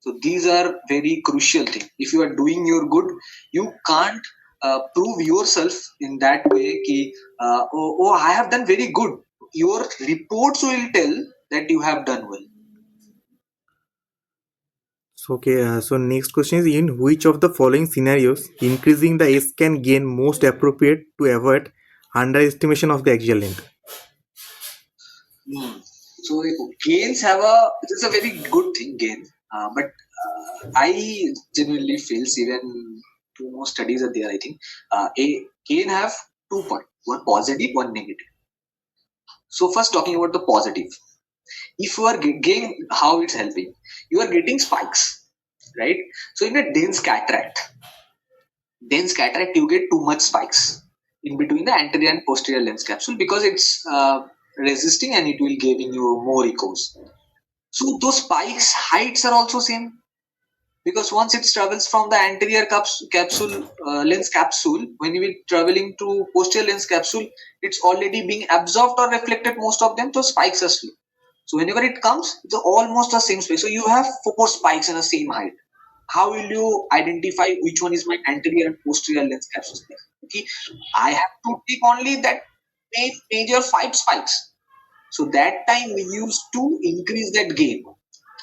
So these are very crucial thing. If you are doing your good, you can't prove yourself in that way. Ki, I have done very good. Your reports will tell that you have done well. So, okay, so next question is, in which of the following scenarios increasing the S can gain most appropriate to avoid underestimation of the axial length? Hmm. So gains have a, it is a very good thing, gain. But I genuinely feels, even two more studies are there, I think. A gain have 2 points, one positive, one negative. So first talking about the positive. If you are getting, how it's helping, you are getting spikes, right? So in a dense cataract, you get too much spikes in between the anterior and posterior lens capsule, because it's resisting and it will giving you more echoes. So those spikes heights are also same, because once it travels from the anterior capsule lens capsule, when you are traveling to posterior lens capsule, it's already being absorbed or reflected, most of them. So spikes are slow. So whenever it comes, it's almost the same space. So you have 4 spikes in the same height. How will you identify which one is my anterior and posterior lens capsule? Okay, I have to take only that major 5 spikes. So that time we used to increase that gain.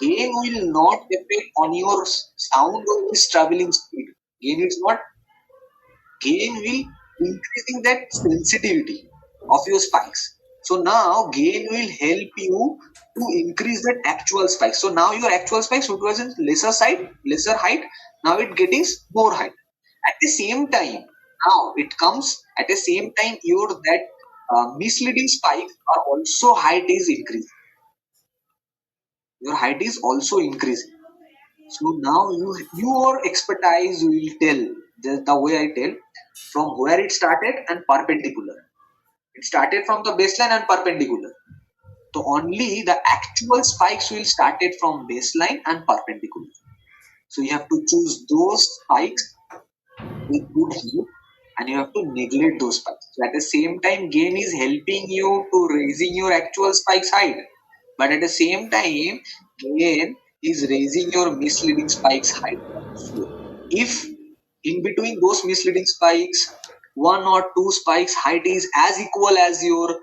Gain will not affect on your sound or this traveling speed. Gain is not, gain will increasing that sensitivity of your spikes. So now gain will help you to increase that actual spikes. So now your actual spikes, which was in lesser height, now it getting more height. At the same time, now it comes at the same time, your that misleading spikes are also height is increasing. Your height is also increasing. So now your expertise will tell, the way I tell, from where it started and perpendicular. It started from the baseline and perpendicular. So only the actual spikes will started from baseline and perpendicular. So you have to choose those spikes with good view, and you have to neglect those spikes. So at the same time, gain is helping you to raising your actual spikes height, but at the same time, gain is raising your misleading spikes height also. If In between those misleading spikes, one or two spikes height is as equal as your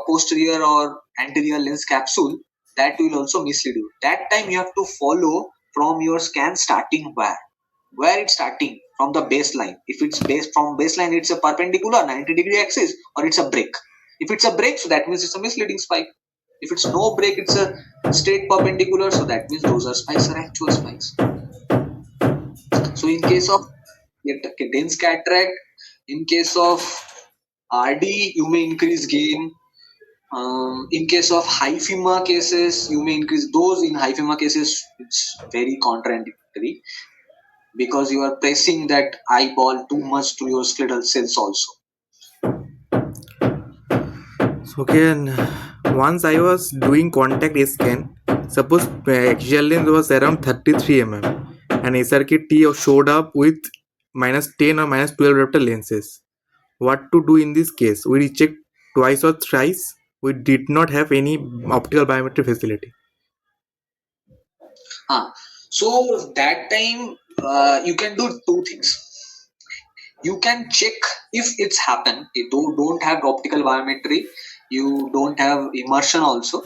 posterior or anterior lens capsule, that will also mislead you. That time you have to follow from your scan starting where it's starting from the baseline. If it's based from baseline, it's a perpendicular 90-degree axis, or it's a break. If it's a break, so that means it's a misleading spike. If it's no break, it's a straight perpendicular, so that means those are spikes, are actual spikes. So in case of dense cataract, in case of RD, you may increase gain. In case of hyphema cases, you may increase those. In hyphema cases, it's very contraindicated because you are pressing that eyeball too much to your scleral cells also. So, okay, and once I was doing contact scan, suppose axial length was around 33 mm and SRK T showed up with minus 10 or minus 12 diopter lenses. What to do in this case? We rechecked twice or thrice. We did not have any optical biometry facility. So that time you can do two things. You can check if it's happened. You don't have optical biometry, you don't have immersion also,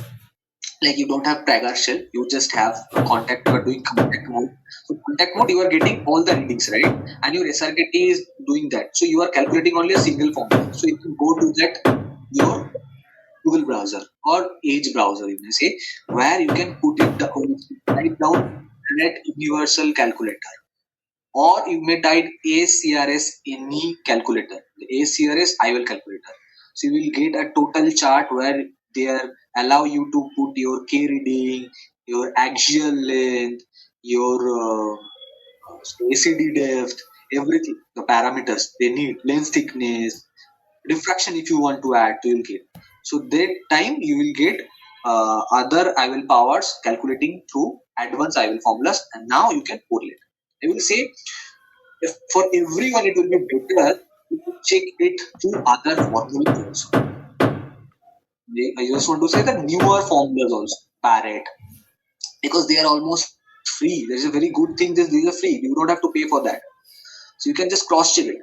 like you don't have Prager shell, you just have a contact, you are doing contact mode. So contact mode, you are getting all the readings, right? And your SRKT is doing that. So you are calculating only a single formula. So you can go to that your Google browser or Edge browser, you may say, where you can put it down, write down that universal calculator, or you may type ACRS any calculator, the ACRS IOL calculator. So you will get a total chart where they allow you to put your K reading, your axial length, your ACD depth, everything, the parameters they need, lens thickness, diffraction if you want to add, you will get. So that time you will get other IOL powers calculating through advanced IOL formulas, and now you can correlate. I will say if for everyone it will be better to check it through other formulas also. I just want to say that newer formulas also, Parrot, because they are almost free. There is a very good thing that these are free. You don't have to pay for that. So you can just cross check it.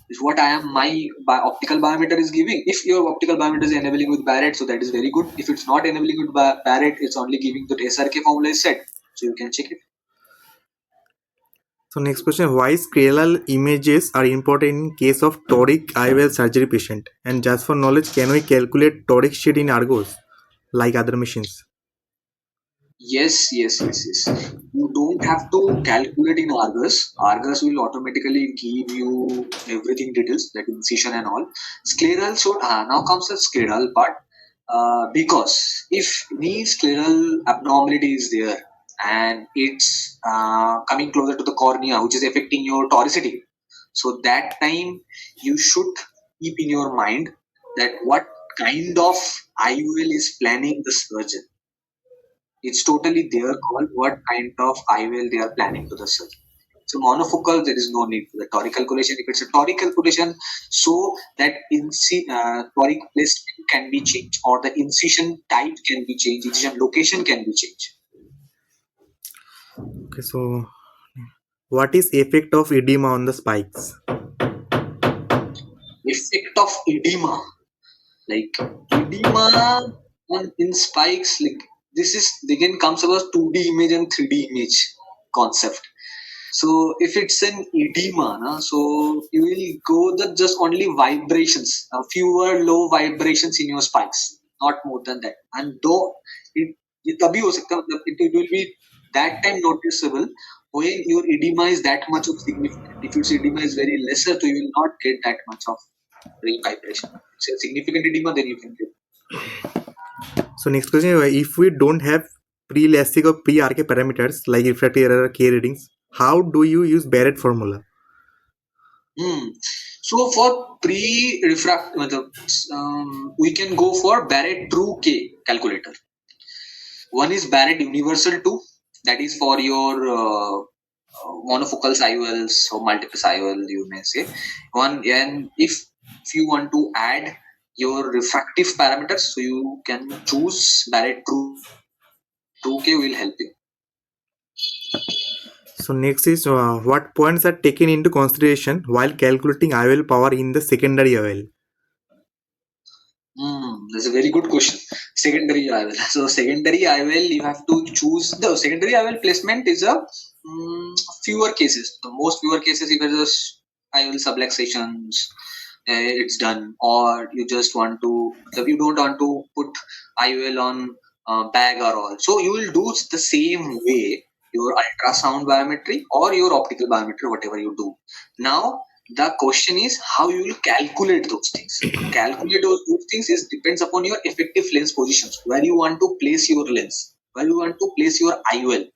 Is what I am my optical biometer is giving. If your optical biometer is enabling with Barrett, so that is very good. If it's not enabling with Barrett, it's only giving the SRK formula is set. So you can check it. So next question, why scleral images are important in case of toric IOL surgery patient? And just for knowledge, can we calculate toric sheet in Argos like other machines? Yes. You don't have to calculate in Argus. Argus will automatically give you everything details, like incision and all. Scleral should now comes the scleral part. Because if any scleral abnormality is there and it's coming closer to the cornea, which is affecting your toricity, so that time you should keep in your mind that what kind of IOL is planning the surgeon. It's totally their call what kind of IOL they are planning to the surgeon. So monofocal, there is no need for the toric calculation. If it's a toric calculation, so that toric placement can be changed, or the incision type can be changed, incision location can be changed. Okay, so what is effect of edema on the spikes? Effect of edema, like edema in spikes, like this is again comes about 2D image and 3D image concept. So if it's an edema, so you will go the just only vibrations, fewer low vibrations in your spikes, not more than that. And though it तभी हो सकता है, मतलब it will be that time noticeable when your edema is that much of significant. If your edema is very lesser, so you will not get that much of real vibration. If it's a significant edema, then you can get. So next question, if we don't have pre-LASIK or pre-RK parameters like refractive error or K readings, how do you use Barrett formula? So for pre-refract, we can go for Barrett True K calculator. One is Barrett Universal 2, that is for your monofocals IOLs or multiple IOL, you may say. One, and if you want to add your refractive parameters, so you can choose Barrett True 2K will help you. So next is what points are taken into consideration while calculating IOL power in the secondary IOL? That's a very good question. Secondary IOL. So secondary IOL, you have to choose the secondary IOL placement is a fewer cases. The most fewer cases, if it is IOL subluxations, it's done, or you just want to, you don't want to put IOL on bag or all. So you will do the same way your ultrasound biometry or your optical biometry, whatever you do. Now the question is how you will calculate those things. To calculate those things is depends upon your effective lens positions, where you want to place your lens, where you want to place your IOL,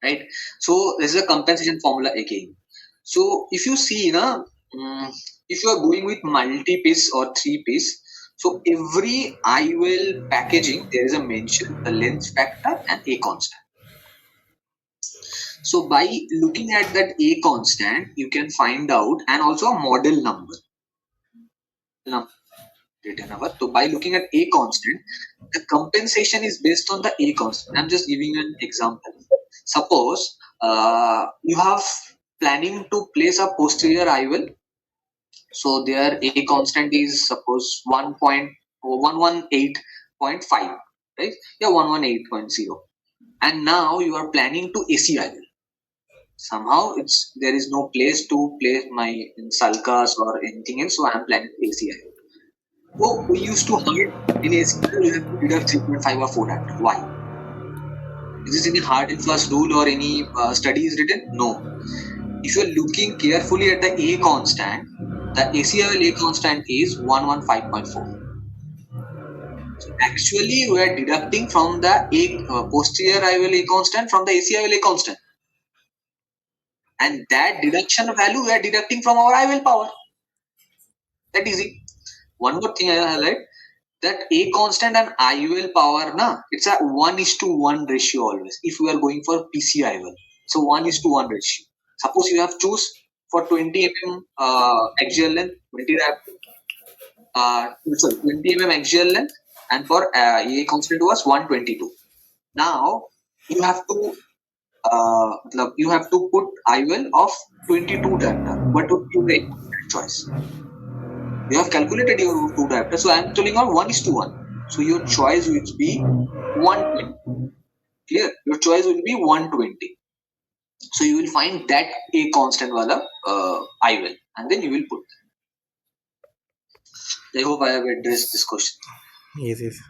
right? So this is a compensation formula again. So if you see, if you are going with multi-piece or three-piece, so every IOL packaging there is a mention the lens factor and A constant. So by looking at that A constant, you can find out, and also a model number. So by looking at A constant, the compensation is based on the A constant. I'm just giving an example. Suppose you have planning to place a posterior IOL, so their A constant is suppose 118.5, right? Yeah, 118.0, and now you are planning to AC IOL. Somehow there is no place to place my sulcus or anything else, so I am planning to AC IOL. So we used to hard in ACL, you have to deduct 3.5 or 4 diopter. Why? Is this any hard and fast rule or any study is written? No. If you are looking carefully at the A constant, the ACL A constant is 115.4. So actually, we are deducting from the posterior IOL A constant from the ACL A constant. And that deduction value we are deducting from our IOL power. That easy. One more thing I will highlight, that A constant and IOL power, it's a 1:1 ratio always. If we are going for PC IOL, so 1:1 ratio. Suppose you have choose for 20 mm axial length, 20 mm axial length, and for A constant was 122. Now you have to put IOL of 22 diopter. What would be the choice? You have calculated your 2 diopter, so I am telling on 1:1. So your choice will be 120. Clear? Your choice will be 120. So you will find that A constant wala IOL, and then you will put. I hope I have addressed this question. Yes, yes.